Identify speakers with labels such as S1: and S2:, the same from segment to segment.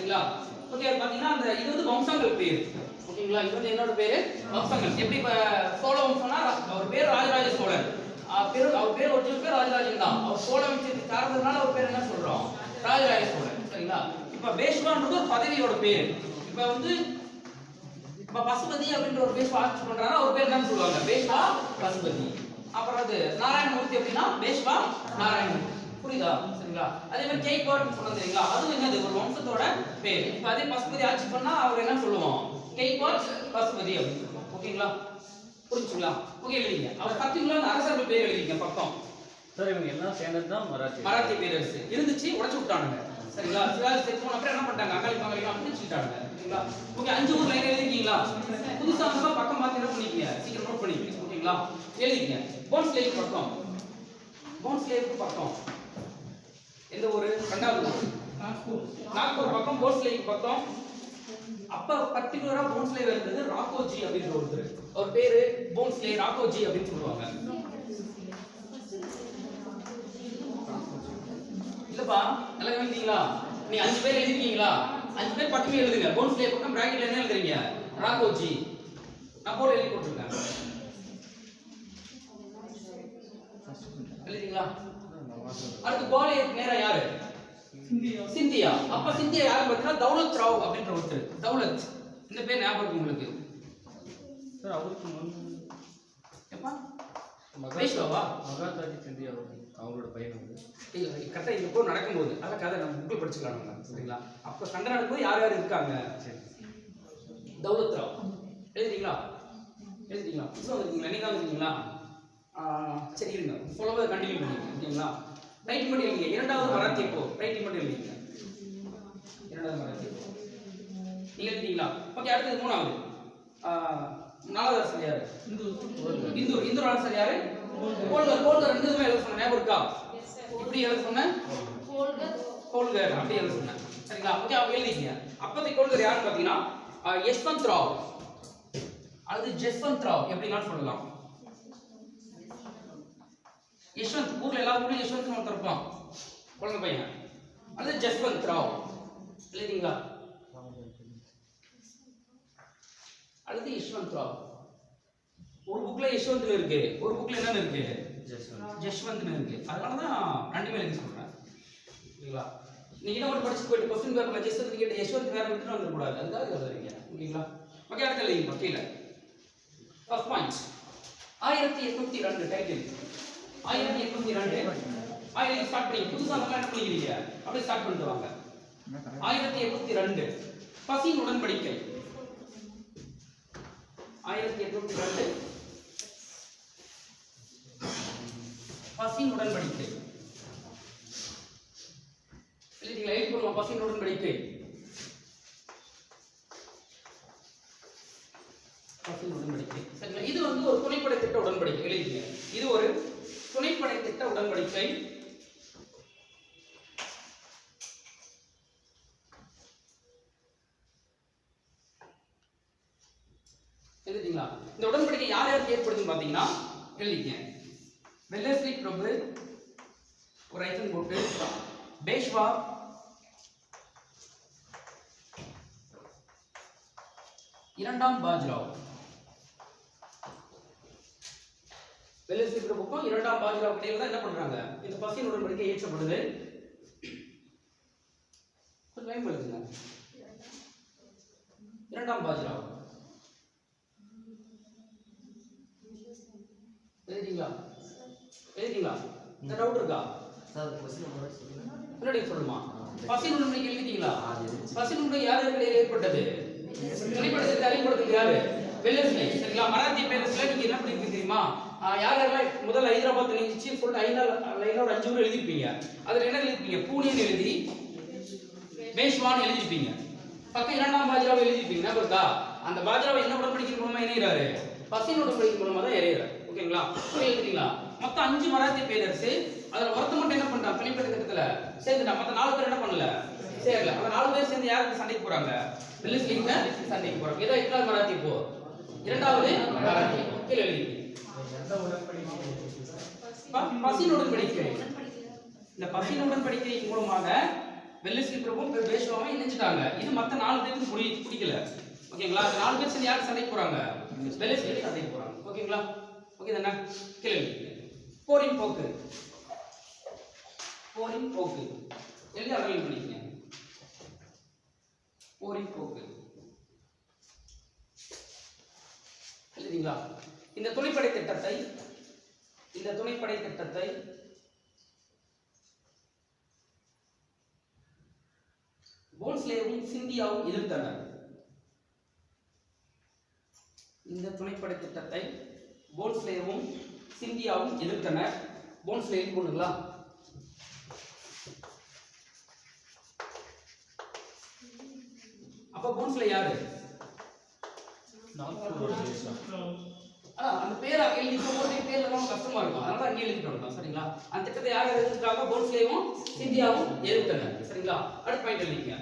S1: சரிங்களா? ஓகே, பாத்தீங்கன்னா அந்த இது வந்து வம்சங்கள் பேர். ஓகேங்களா? இது வந்து என்னோட பேரு வம்சங்கள். எப்படி சோழ வம்சம்னா அவர் பேர் ராஜராஜ சோழன். அவர் பேர் ஒரிஜினல் பேர் ராஜராஜன் தான். அவர் சோழ வம்சத்தை சார்ந்ததுனால அவர் பேர் என்ன சொல்றோம்? ராஜராஜ சோழன். சரிங்களா? இப்ப பேஷ்வான்றது ஒரு பதவியோட பேர். இப்ப வந்து பசுபதி அப்படின்ற ஒரு பேஷ்வா ஆட்சி பண்றாரு, அவர் பேர் என்ன சொல்லுவாங்க? பேஷ்வா பசுபதி. அப்புறம் அது நாராயணமூர்த்தி அப்படின்னா பேஷ்வா நாராயணமூர்த்தி. புரியுதா? சரிங்களா? அதே மாதிரி கெய்க்வாட்னு சொன்னது இல்லைங்களா, அதுவும் என்னது ஒரு வம்சத்தோட பேர். இப்போ அதே பசுபதி ஆட்சி பண்ணா அவர் என்ன சொல்லுவோம்? கெய்க்வாட் பசுபதி அப்படின்னு சொல்லுவோம். ஓகேங்களா? புரிஞ்சுங்களா? ஓகே, எழுதிங்க. அவர் பர்டிகுலர் அரசர்கள் பேர் எழுதிங்க பக்கம்.
S2: சார் இவங்க எல்லாம் சேர்ந்தது தான்
S1: மராத்தி பேரரசு இருந்துச்சு, உடைச்சு விட்டானுங்க. சரிங்களா? சிவாஜி செத்து போன அப்புறம் என்ன பண்ணிட்டாங்க? அகாலி பங்காளிலாம் பிடிச்சிட்டாங்க. சரிங்களா? ஓகே, 5 ஊர் லைன் எழுதிருக்கீங்களா? புதுசா வந்தா பக்கம் பார்த்து என்ன பண்ணிக்கங்க, சீக்கிரம் நோட் பண்ணிக்கங்க. ஓகேங்களா? எழுதிங்க. போன்ஸ்லேவ் பக்கம், போன்ஸ்லேவ் பக்கம் எந்த ஊரு? ரெண்டாவது ஊர் நாக்பூர் பக்கம், போன்ஸ்லேவ் பக்கம். அப்ப பர்టిక్యులரா போன்ஸ்லேவ் இருந்தது ராகோஜி அப்படின்ற ஒருத்தர். அவர் பேரு போன்ஸ்லேவ் ராகோஜி அப்படின்னு சொல்லுவாங்க. இல்லப்பா, நல்லா எழுதிங்களா? நீ 5 பேர் எழுதிருக்கீங்களா? 5 பேர் பட்டுமே எழுதுங்க. போன்ஸ்லேவ் பக்கம் பிராக்கெட்ல என்ன எழுதுறீங்க? ராகோஜி. நான் போர்டு எழுதி போட்டுருக்கேன். எழுதிங்களா? அடுத்து குவாலியர் நேரா யாரு? சிந்தியா. அப்ப சிந்தியா யாரு பார்த்தீங்கன்னா தௌலத் ராவ் அப்படின்ற ஒருத்தர். தௌலத் இந்த பேர் ஞாபகம் இருக்கு உங்களுக்கு?
S2: சார் அவருக்கு முன்
S1: எப்பா பேஷ்வாவா?
S2: மகாதாஜி சிந்தியா அவங்களோட பையன் வந்து
S1: கரெக்டா இந்த போர் நடக்கும்போது அத கதை நம்ம புக்கில் படிச்சுக்கலாம். சரிங்களா? அப்ப சண்டை நடக்கும்போது யார் யார் இருக்காங்க? தௌலத் ராவ். எழுதிட்டீங்களா? எழுதிட்டீங்களா? புதுசாக வந்துருக்கீங்களா? நீங்க தான் வந்துருக்கீங்களா? சரி, இருங்க, சொல்லும்போது கண்டினியூ பண்ணிங்க. ஓகேங்களா? ரைட்டிங் மட்டும் எழுதிங்க. இரண்டாவது மராத்திய போர் ரைட்டிங் மட்டும் எழுதிங்க. இரண்டாவது மராத்திய போர் நீங்க எழுதிட்டீங்களா? ஓகே, அடுத்தது மூணாவது. நாலாவது அரசர் யாரு? இந்தூர் அரசர் யாரு? கோல்கர். ரெண்டுமே எழுத சொன்ன ஞாபகம் இருக்கா? இப்படி எழுத சொன்ன கோல்கர் அப்படி எழுத சொன்னேன். சரிங்களா? ஓகே, அவங்க எழுதிங்க. அப்போதைக்கு கோல்கர் யாருன்னு பார்த்தீங்கன்னா யஷ்வந்த் ராவ் அல்லது ஜஸ்வந்த் ராவ் எப்படினாலும் சொல்லலாம். யஷ்வந்த், ஊர்ல எல்லா ஊர்லயும் யஷ்வந்த் ஒருத்தர் இருப்பான், குழந்தை பையன். அல்லது ஜஸ்வந்த் ராவ். எழுதிங்களா? அல்லது யஷ்வந்த் ராவ். ஒரு புக்ல யஷ்வந்த்னு இருக்கு, ஒரு புக்ல என்னன்னு இருக்கு? ஜஸ்வந்த்னு இருக்கு. அதனாலதான் ரெண்டுமே எழுதி சொல்றேன். ஓகேங்களா? நீங்க என்ன மட்டும் படிச்சு போயிட்டு क्वेश्चन பேப்பர்ல ஜஸ்வந்த் கேட்ட யஷ்வந்த் வேற விட்டுட்டு வந்துட கூடாது. அதுக்காக எழுதுறீங்க. ஓகேங்களா? ஓகே, அடுத்து எழுதிங்க கீழ. ஃபர்ஸ்ட் பாயிண்ட் 1802 டைட்டில் 1802 ஸ்டார்ட் பண்ணி புதுசா நம்ம என்ன பண்ணிக்கிறீங்க? அப்படியே ஸ்டார்ட் பண்ணிட்டு வாங்க. 1802 பசின் உடன்படிக்கை. 1802 பசின் உடன்படிக்கை. எழுதிங்களா? எழுதி போடுவோம். பசின் உடன்படிக்கை. பசின் உடன்படிக்கை. சரிங்களா? இது வந்து ஒரு துணைப்படை திட்ட உடன்படிக்கை. எழுதிங்க. இது ஒரு துணைப்படை திட்ட உடன்படிக்கை. எழுதிங்களா? இந்த உடன்படிக்கை யார் யாருக்கு ஏற்படுதுன்னு பாத்தீங்கன்னா எழுதிங்க. வெல்லஸ்லி பிரபு ஒரு ஐக்கன் போட்டு, பேஷ்வா, இரண்டாம் பாஜ்ராவ். வெல்லஸ்லி பிரபுக்கும் இரண்டாம் பாஜ்ராவ் இடையில தான் என்ன பண்றாங்க? இந்த பசின் உடன்படிக்கை ஏற்றப்படுது. கொஞ்சம் லைன் எழுதுங்க. இரண்டாம் பாஜ்ராவ் எழுதிங்களா? எழுதிங்களா? இந்த டவுட் இருக்கா?
S2: சார் क्वेश्चन சொல்லுங்க.
S1: முன்னாடி சொல்லுமா? பசின் உடன்படிக்கை எழுதிட்டீங்களா? பசின் உடன்படிக்கை யார் இடையில ஏற்பட்டது? துணைப்படை அறிமுகப்படுத்துறது யாரு? வெல்லஸ்லி. சரிங்களா? மராத்திய பேரரசுல நீங்க என்ன பண்ணிருக்கீங்க தெரியுமா? யார் யாரெல்லாம் முதல்ல ஹைதராபாத் நினைச்சு சொல்லிட்டு லைனா ஒரு 5 ஊர் எழுதிருப்பீங்க. அதுல என்ன எழுதிருப்பீங்க? பூனேன்னு எழுதி பேஷ்வான்னு எழுதிருப்பீங்க. பக்கம் இரண்டாம் பாஜ்ராவை எழுதிருப்பீங்க. ஞாபகம் இருக்கா? அந்த பாஜ்ராவை என்ன உடன்படிக்கை மூலமா இணைகிறாரு? பசின் உடன்படிக்கை மூலமா தான் இணைகிறாரு. ஓகேங்களா? எழுதிட்டீங்களா? மொத்தம் 5 மராத்திய பேரரசு. அதுல ஒருத்த மட்டும் என்ன பண்றான்? துணைப்படை திட்டத்துல சேர்ந்துட்டான். மத்த 4 பேர் என்ன பண்ணல? சேரல. அந்த 4 பேர் சேர்ந்து யாருக்கு சண்டைக்கு போறாங்க? வெல்லஸ்லிக்கு சண்டைக்கு போறாங்க. இதான் எத்தனாவது மராத்திய போர்? இரண்டாவது மராத்திய போர். கீழ எழுதிங்க. பசின் உடன்படிக்கை. இந்த பசின் உடன்படிக்கை மூலமாக வெள்ளஸ்லி பிரபுவும் பேஷ்வாவும் இணைஞ்சிட்டாங்க. இது மத்த 4 பேருக்கு பிடிக்கல. ஓகேங்களா? 4 பேர் சேர்ந்து யாருக்கு சண்டைக்கு போறாங்க? வெள்ளஸ்லி சண்டைக்கு போறாங்க. ஓகேங்களா? ஓகே தானே? கேளுங்க. போரின் போக்கு. போரின் போக்கு. எழுதி அண்டர்லைன் பண்ணிக்கங்க. போரின் போக்கு. எழுதிங்களா? இந்த துணைப்படை திட்டத்தை போன்ஸ்லேவும் சிந்தியாவும் எதிர்த்தனர். இந்த துணைப்படை திட்டத்தை போன்ஸ்லேவும் சிந்தியாவும் எதிர்த்தனர். போன்ஸ்லே பொண்ணுங்களா? அப்ப போன்ஸ்லே யாரு? அந்த பேர் எழுதி போட்டு பேர்ல ரொம்ப கஷ்டமா இருக்கும். அதனால அங்கே எழுதிட்டு வரணும். சரிங்களா? அந்த திட்டத்தை யார் எதிர்த்தாங்க? போன்ஸ்லேவும் சிந்தியாவும் எதிர்த்தனர். சரிங்களா? அடுத்த பாயிண்ட் எழுதிங்க.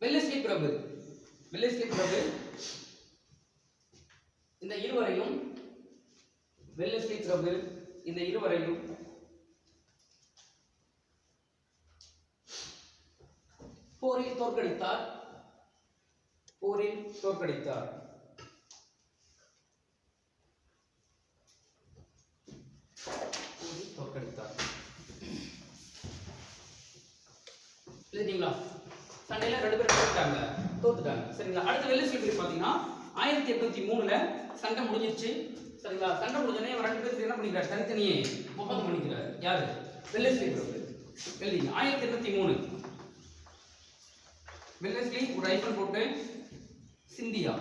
S1: வெள்ளஸ்லி பிரபு இந்த இருவரையும் போரில் தோற்கடித்தார். இல்லைங்களா? சண்டையில 2 பேரும் தோத்துட்டாங்க. சரிங்களா? அடுத்து வெள்ளஸ்லி பிரபு பாத்தீங்கன்னா 1803ல சண்டை முடிஞ்சிருச்சு. சரிங்களா? சண்டை முடிஞ்சனே 2 பேருக்கு என்ன பண்ணிக்கிறார்? தனித்தனியே ஒப்பந்தம் பண்ணிக்கிறார். யாரு? வெள்ளஸ்லி பிரபு. எழுதிங்க. 1803 வெள்ளஸ்லி ஒரு ஐபன் போட்டு சிந்தியா.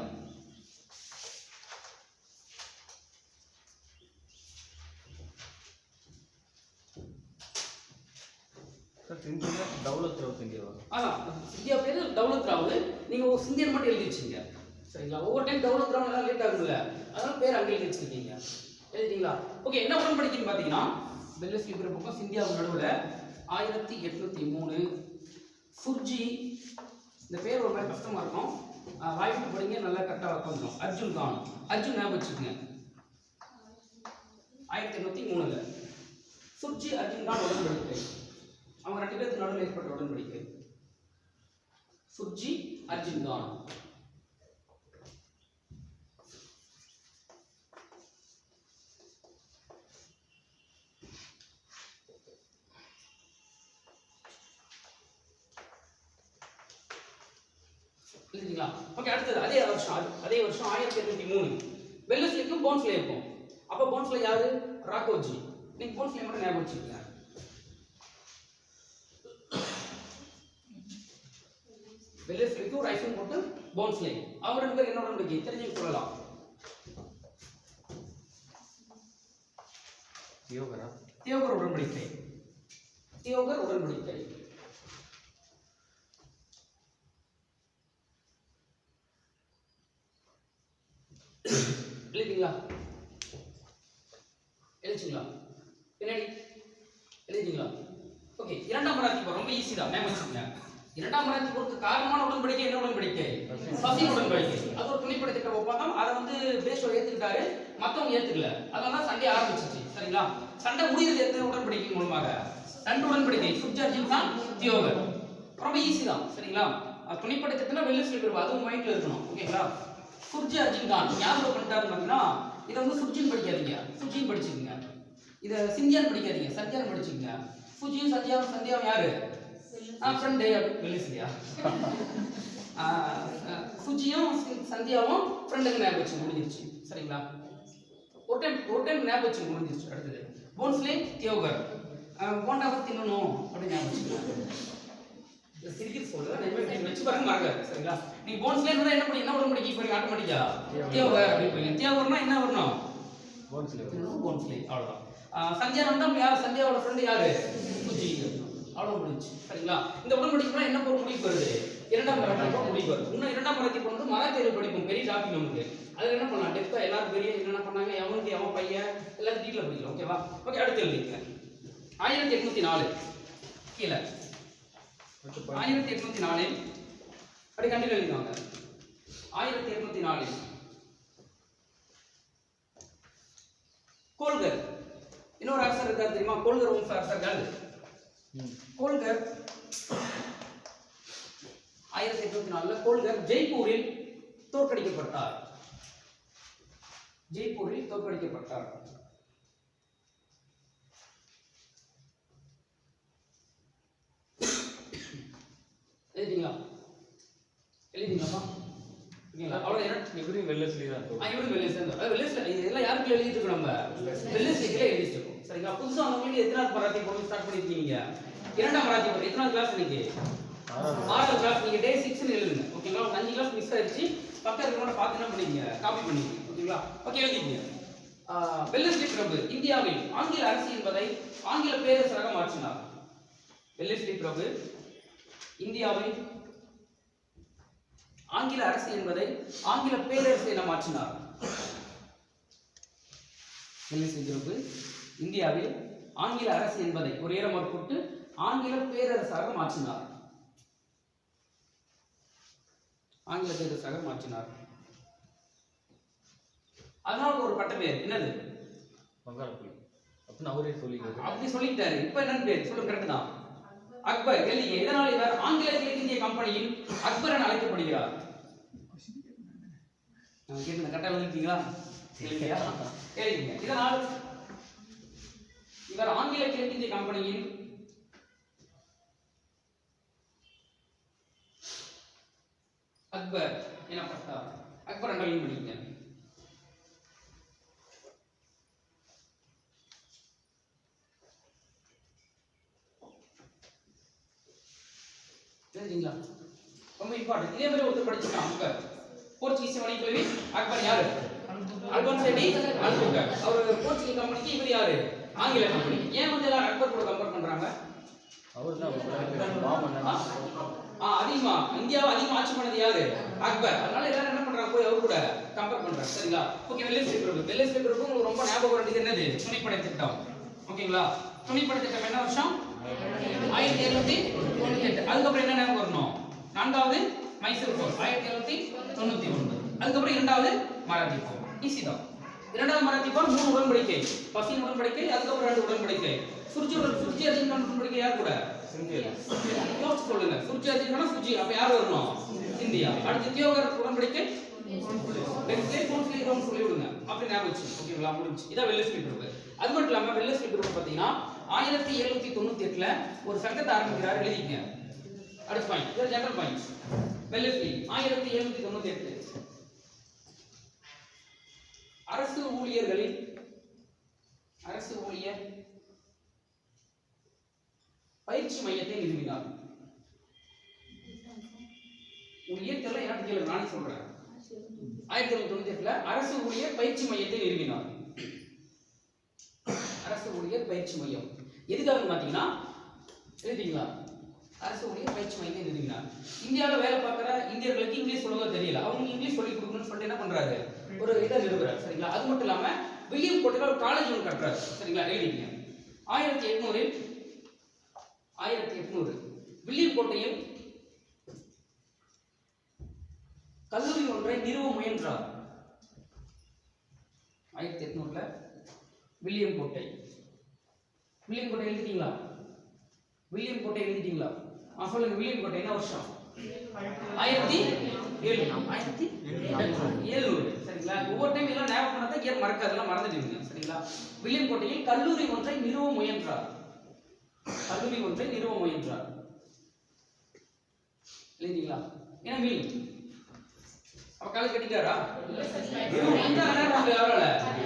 S2: சிந்தியா தௌலத் ராவ் சிந்தியா.
S1: சிந்தியா பேரு தௌலத் ராவ். நீங்க ஒரு சிந்தியன் மட்டும் எழுதி வச்சீங்க. சரிங்களா? ஒவ்வொரு டைம் தௌலத் ராவ் எல்லாம் லேட் ஆகும்ல, அதனால பேர் அங்கே எழுதி வச்சிருக்கீங்க. எழுதிங்களா? ஓகே. என்ன உடன்படிக்கைன்னு பாத்தீங்கன்னா வெள்ளஸ்லி பிரபுக்கும் சிந்தியாவுக்கும் நடுவுல 1803 சுர்ஜி. இந்த பேர் ஒரு மாதிரி கஷ்டமா இருக்கும், வாய்ப்பு படிங்க, நல்லா கரெக்டாக வந்துடும். அர்ஜுன் ஞாபகம் வச்சுக்கோங்க. 1803ல் சுர்ஜி அர்ஜுன் கான் உடன்படிக்கை. அவங்க 2 பேருக்கு நடுவில் ஏற்பட்ட உடன்படிக்கை. சுர்ஜி அர்ஜுன் கான். இல்லைங்களா? ஓகே. அடுத்தது அதே வருஷம் 1803 வெள்ளஸ்லிக்கும் போன்ஸ்லேவுக்கும். அப்ப போன்ஸ்லே யாரு? ராகோஜி. நீங்க போன்ஸ்லே மட்டும் ஞாபகம் வச்சுக்கங்க. வெள்ளஸ்லிக்கு ஒரு ஐஃபோன் போட்டு போன்ஸ்லே. அவங்க 2 பேரும் என்ன உடன்படிக்கை தெரிஞ்சு சொல்லலாம். தியோகர் உடன்படிக்கை. எழுதிங்களா? பின்னாடி எழுதிங்களா? ஓகே. 2ஆம் மராத்தி போர் ரொம்ப ஈஸி தான், ஞாபகம் வச்சுக்கங்க. 2ஆம் மராத்தி போருக்கு காரணமான உடன்படிக்கை என்ன உடன்படிக்கை? பசி உடன்படிக்கை. அது ஒரு துணைப்படை திட்ட ஒப்பந்தம். அதை வந்து பேஷ்வா ஏத்துக்கிட்டாரு, மத்தவங்க ஏத்துக்கல. அதனால சண்டை ஆரம்பிச்சிச்சு. சரிங்களா? சண்டை முடியுது எத்தனை உடன்படிக்கை மூலமாக? 2 உடன்படிக்கை. சுர்ஜி அர்ஜுன் கான், தியோகர். ரொம்ப ஈஸி தான். சரிங்களா? துணைப்படை திட்டம்னா வெள்ளஸ்லி பிரபு, அதுவும் மைண்ட்ல இருக்கணும். ஓகேங்களா? சுர்ஜி அர்ஜுன் கான் ஞாபகம் பண்ணிட்டாருன்னு பார்த்தீங்கன்னா இதை வந்து சுர்ஜின்னு படிக்காதீங்க, சுஜின்னு படிச்சுக்கோங்க. இதை சிந்தியான்னு படிக்காதீங்க, சந்தியான்னு படிச்சுக்கோங்க. சுஜியும் சந்தியாவும் யாரு? ஃப்ரெண்டு. வெள்ளஸ்லியா? சுஜியும் சந்தியாவும் ஃப்ரெண்டுக்கு ஞாபகம் வச்சு முடிஞ்சிருச்சு. சரிங்களா? ஒரு டைம் ஞாபகம் வச்சு முடிஞ்சிருச்சு. அடுத்தது போன்ஸ்லே தியோகர். போண்டாவை தின்னணும் அப்படின்னு ஞாபகம் வச்சுக்கோங்க. சிரிக்கிறது சொல்றேன், வச்சு பாருங்க மறக்காது. சரிங்களா? நீங்க போன்ஸ்லே என்ன பண்ணி என்ன உடன்படிக்கை போறீங்க? ஆட்டோமேட்டிக்கா தியோகர் அப்படி போறீங்க. தியோகர்னா என்ன வரணும்? போன்ஸ்லே. அவ்வளவுதான். சந்தியா வந்தா யார்? சந்தியாவோட ஃப்ரெண்ட் யாரு? சுஜி. அவ்வளவு முடிஞ்சு. சரிங்களா? இந்த உடன்படிக்கை என்ன ஒரு முடிவு வருது? 2ஆம் மராத்தி முடிவு வருது. இன்னும் 2ஆம் மராத்தி வந்து மராத்தியில் படிக்கும், பெரிய டாபிக் நமக்கு. அதுல என்ன பண்ணலாம்? டெப்தா எல்லாரும் பெரிய என்னென்ன பண்ணாங்க, எவனுக்கு எவன் பையன் எல்லாத்தையும் டீட்டெயில் படிக்கலாம். ஓகேவா? ஓகே. அடுத்து எழுதிங்க. 1804 கீழே 1804 அப்படி கண்டிப்பா எழுதிவாங்க. 1804 கோல்கர். இன்னொரு அரசர் இருக்கார் தெரியுமா? கோல்கர் வம்ச அரசர்கள். கோல்கர் 1804 கோல்கர் ஜெய்ப்பூரில் தோற்கடிக்கப்பட்டார். ஜெய்ப்பூரில் தோற்கடிக்கப்பட்டார். எழுதிங்களா? எழுதிங்களாப்பா? அவ்வளோ
S2: இவரும் வெள்ளஸ்லி தான்.
S1: இவரும் வெள்ளஸ்லி தான். வெள்ளஸ்லி இதெல்லாம் யாருக்கு எழுதிட்டு இருக்கோம்? நம்ம வெள்ளஸ்லிக்கு எழுதிட்டு இருக்கோம். சரிங்களா? புதுசா வந்தவங்களுக்கு எத்தனாவது மராத்தி போட்டு ஸ்டார்ட் பண்ணிருக்கீங்க? இரண்டாம் மராத்தி போட்டு எத்தனாவது கிளாஸ் இன்னைக்கு? 6வது கிளாஸ். நீங்க டே 6 எழுதுங்க. ஓகேங்களா? ஒரு 5 கிளாஸ் மிஸ் ஆயிடுச்சு. பக்கத்துல இருக்கவங்க பார்த்து என்ன பண்ணீங்க? காப்பி பண்ணீங்க. ஓகேங்களா? ஓகே எழுதிக்கங்க. வெள்ளஸ்லி பிரபு இந்தியாவில் ஆங்கில அரசு என்பதை ஆங்கில பேரரசாக மாற்றினார். வெள்ளஸ்லி பிரபு இந்தியாவில் ஆங்கில அரசு என்பதை ஆங்கில பேரரசு என மாற்றினார். வெள்ளஸ்லி பிரபு இந்தியாவில் ஆங்கில அரசு என்பதை ஒரு ஏரமர் போட்டு ஆங்கில பேரரசாக மாற்றினார். ஆங்கில பேரரசாக மாற்றினார். அதனால ஒரு பட்ட பேர் என்னது?
S2: வங்காளப்புலி அப்படின்னு அவரே சொல்லிக்கிறாரு. அப்படி
S1: சொல்லிட்டாரு. இப்ப என்னன்னு பேர் சொல்லுங்க? கரெக்ட் தான். அக்பர். எழுதிங்க. இதனால் இவர் ஆங்கில கிழக்கிந்திய கம்பெனியின் அக்பர் என அழைக்கப்படுகிறார். கேட்குங்க. கரெக்டா எழுதிட்டீங்களா? எழுதிங்க. இதனால் இவர் ஆங்கில கிழக்கிந்திய கம்பெனியின் அக்பர் எனப்பட்டார். அக்பர் அண்டர்லைன் பண்ணிக்கங்க. தெரியுங்களா? ரொம்ப இம்பார்ட்டன்ட். இதே மாதிரி ஒருத்தர் படிச்சுட்டான். அக்பர் போர்ச்சுகீஸ் வணிகக்குழுவி. அக்பர் யாரு? அல்பன்செடி அல்புகர். அவர் போர்ச்சுகீஸ் கம்பெனிக்கு, இவர் யாரு? ஆங்கில கம்பெனி. ஏன் வந்து எல்லாரும் அக்பர் கூட கம்பேர் பண்றாங்க? அதிகமா இந்தியாவை அதிகமா ஆட்சி பண்ணது யாரு? அக்பர். அதனால எல்லாரும் என்ன பண்றாங்க? போய் அவர் கூட கம்பேர் பண்றாங்க. சரிங்களா? ஓகே. வெள்ளஸ்லி பிரபு. வெள்ளஸ்லி பிரபு உங்களுக்கு ரொம்ப ஞாபகம் வேண்டியது என்னது? துணைப்படை திட்டம். ஓகேங்களா? துணைப்படை திட்டம் என்ன வருஷம்? 1798. அதுக்கப்புறம் என்ன ஞாபகம் வரணும்? 4வது மைசூர் போர் 1799. அதுக்கப்புறம் 2வது மராத்தி போர். ஈஸி தான். 2வது மராத்தி போர் 3 உடன்படிக்கை. பசின் உடன்படிக்கை, அதுக்கப்புறம் 2 உடன்படிக்கை. சுர்ஜி அர்ஜுன் உடன்படிக்கை யார் கூட? யோசிச்சு சொல்லுங்க. சுர்ஜி அர்ஜுன் சுர்ஜி அப்ப யார் வரணும்? இந்தியா. அடுத்து தியோகர் உடன்படிக்கை சொல்லி விடுங்க. அப்படி ஞாபகம் வச்சு. ஓகேங்களா? முடிஞ்சு. இதான் வெள்ளஸ்லி பிரபு. அது மட்டும் இல்லாம வெள்ளஸ்லி பிரபு பாத்தீங்கன்னா 1798ல ஒரு சங்கத்தை ஆரம்பிக்கிறார். எழுதிக்கங்க. அடுத்த பாயிண்ட். இது ஜெனரல் பாயிண்ட். வெள்ளஸ்லி 1798 அரசு ஊழியர் பயிற்சி மையத்தை நிறுவினார். ஊழியர்கள் என்ன கேள்வி நானே சொல்றேன். 1798ல அரசு ஊழியர் பயிற்சி மையத்தை நிறுவினார். அரசு ஊழியர் பயிற்சி மையம் எதுக்காக பாத்தீங்கன்னா, எழுதிங்களா? அரசு ஊழியர் பயிற்சி மையத்தை நிறுவினார். இந்தியாவில் வேலை பார்க்குற இந்தியர்களுக்கு இங்கிலீஷ் சொல்லுங்க தெரியல. அவங்க இங்கிலீஷ் சொல்லி கொடுக்கணும்னு சொல்லிட்டு என்ன பண்றாரு? ஒரு இதை நிறுவுறாரு. சரிங்களா? அது மட்டும் இல்லாம வில்லியம் கோட்டையில் ஒரு காலேஜ் ஒன்று கட்டுறாரு. சரிங்களா? எழுதிங்க. 1800 வில்லியம் கோட்டையில் கல்லூரி ஒன்றை நிறுவ முயன்றார். 1800ல வில்லியம் கோட்டை எழுதிட்டீங்களா? வில்லியம் கோட்டை எழுதிட்டீங்களா? சொல்லுங்க. வில்லியம் கோட்டை என்ன வருஷம்? 1700. சரிங்களா? ஒவ்வொரு டைம் எல்லாம் ஞாபகம் பண்ணாதான் இயர் மறக்காதெல்லாம் மறந்துடுவீங்க. சரிங்களா? வில்லியம் கோட்டையில் கல்லூரி ஒன்றை நிறுவ முயன்றார். எழுதிங்களா? ஏன்னா மில் அப்ப காலேஜ் கட்டிட்டாரா?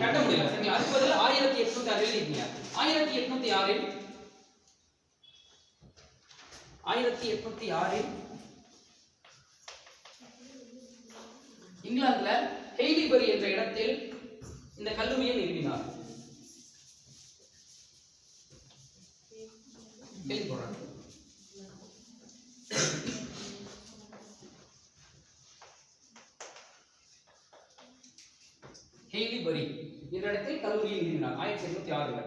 S1: கட்ட முடியல. சரிங்களா? அதுக்கு பதில் 1806 எழுதிக்கீங்க. 1806 இங்கிலாந்துல ஹெய்லிபரி என்ற இடத்தில் இந்த கல்லூரியை நிறுவினார். ஹெய்லிபரி என்ற இடத்தில் கல்லூரியை நிறுவினார் 1806ல.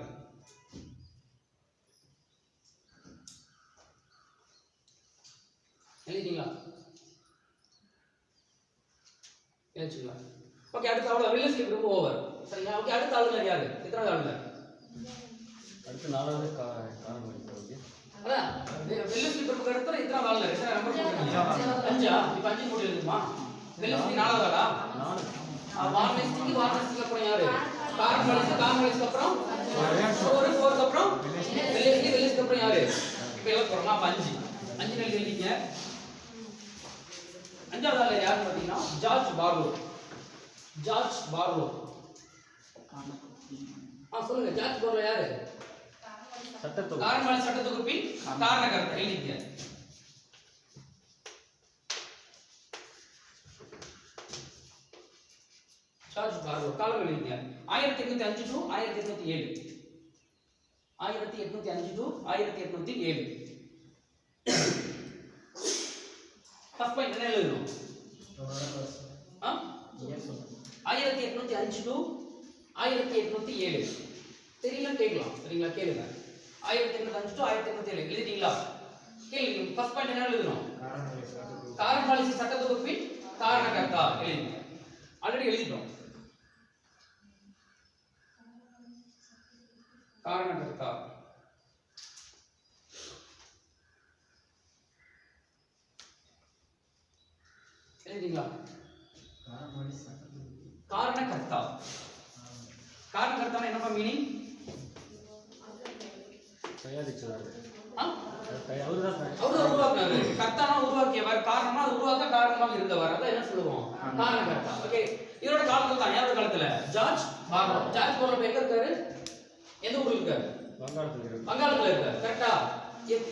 S1: எழுதிட்டீங்களா? எழுதிங்களா? ஓகே. அடுத்த அவ்வளவு வெள்ளஸ்லி பிரபு ஓவர். சரிங்களா? ஓகே. அடுத்த ஆளுநர் யாரு? எத்தனாவது ஆளுநர்?
S2: அடுத்து 4வது காரணமணி பகுதி.
S1: அதான் வெள்ளஸ்லி பிறப்புக்கு அடுத்து இத்தனை வால்ல எத்தனை நம்பர் போட்டுருக்கீங்க? 5ஆ? இப்போ 5 போட்டு எழுதுமா? வெள்ளஸ்லி 4வதா? 4. வால்நெஸ்டிக்கு அப்புறம் யாரு? கார்மலிஸ்க்கு அப்புறம் ஒரு 4க்கு அப்புறம் வெள்ளஸ்லிக்கு அப்புறம் யாரு? இப்போ எவ்வளவு போறோமா? 5 எழுதிங்க. 5வது ஆளு யாருன்னு பார்த்தீங்கன்னா ஜார்ஜ் பார்லோ. சொல்லுங்க, ஜார்ஜ் பார்லோ யாரு? காரணமாளி சட்டத்தொகுப்பின் காரணகர்த்தா. எழுதிங்க. ஜார்ஜ் பார்லோ காலம் எழுதிங்க. 1805 to 1807. 1805 to 1807. ஃபர்ஸ்ட் பாயிண்ட் என்ன எழுதணும்? 1805 to 1807. தெரியல கேட்கலாம். சரிங்களா? கேளுங்க. 1805 to 1807 எழுதிட்டீங்களா? கேளுங்க. ஃபர்ஸ்ட் பாயிண்ட் என்ன எழுதணும்? காரணமாளி சட்டத்தொகுப்பின் காரணகர்த்தா எழுதிங்க. ஆல்ரெடி எழுதிட்டோம். காரணகர்த்தா எழுதிங்களா? காரணகர்த்தா என்னப்பா மீனிங்?
S2: தயாரிச்சவர்.
S1: அவர்தான் உருவாக்குனாரு. கர்த்தானா உருவாக்கியவர், காரணமா அது உருவாக்க காரணமாக இருந்தவர். அதான் என்ன சொல்லுவோம்? காரணகர்த்தா. ஓகே. இவரோட காலத்துல தான், யாரோட காலத்துல? ஜார்ஜ் பார்லோ. ஜார்ஜ் பார்லோ எங்க இருக்காரு? எந்த ஊர்ல இருக்காரு? வங்காளத்துல இருக்காரு. கரெக்டா?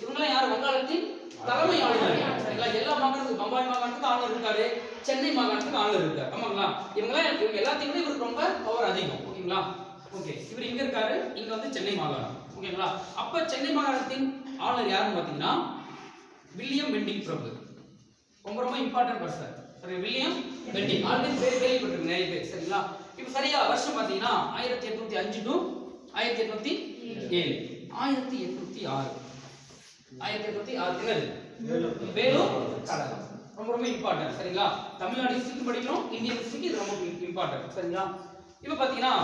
S1: இவங்கெல்லாம் யார்? வங்காளத்தின் தலைமை ஆளுநர். சரிங்களா? எல்லா மாகாணத்துக்கும், பம்பாய் மாகாணத்துக்கு ஆளுநர் இருக்காரு, சென்னை மாகாணத்துக்கு ஆளுநர் இருக்காரு. ஆமாங்களா? இவங்க எல்லாத்தையும் விட இவருக்கு ரொம்ப பவர் அதிகம். ஓகேங்களா? ஓகே. இவர் இங்க இருக்காரு, இங்க வந்து சென்னை மாகாணம். ஓகேங்களா? அப்ப சென்னை மாகாணத்தின் ஆளுநர் யாருன்னு பாத்தீங்கன்னா வில்லியம் பெண்டிங் பிரபு. ரொம்ப இம்பார்ட்டன்ட் பர்சன். சரி, வில்லியம் பெண்டிங். ஆல்ரெடி பேர் கேள்விப்பட்டிருக்கீங்க நிறைய பேர். சரிங்களா? இப்போ சரியா வருஷம் பாத்தீங்கன்னா 1805 to 1807. 1806. 1806 என்னது? வேலூர் கழகம். ரொம்ப இம்பார்ட்டன்ட். சரிங்களா? தமிழ்நாடு ஹிஸ்டரி படிக்கணும், இந்தியன் ஹிஸ்டரிக்கு இது ரொம்ப இம்பார்ட்டன்ட். சரிங்களா? இப்போ பாத்தீங்கன்னா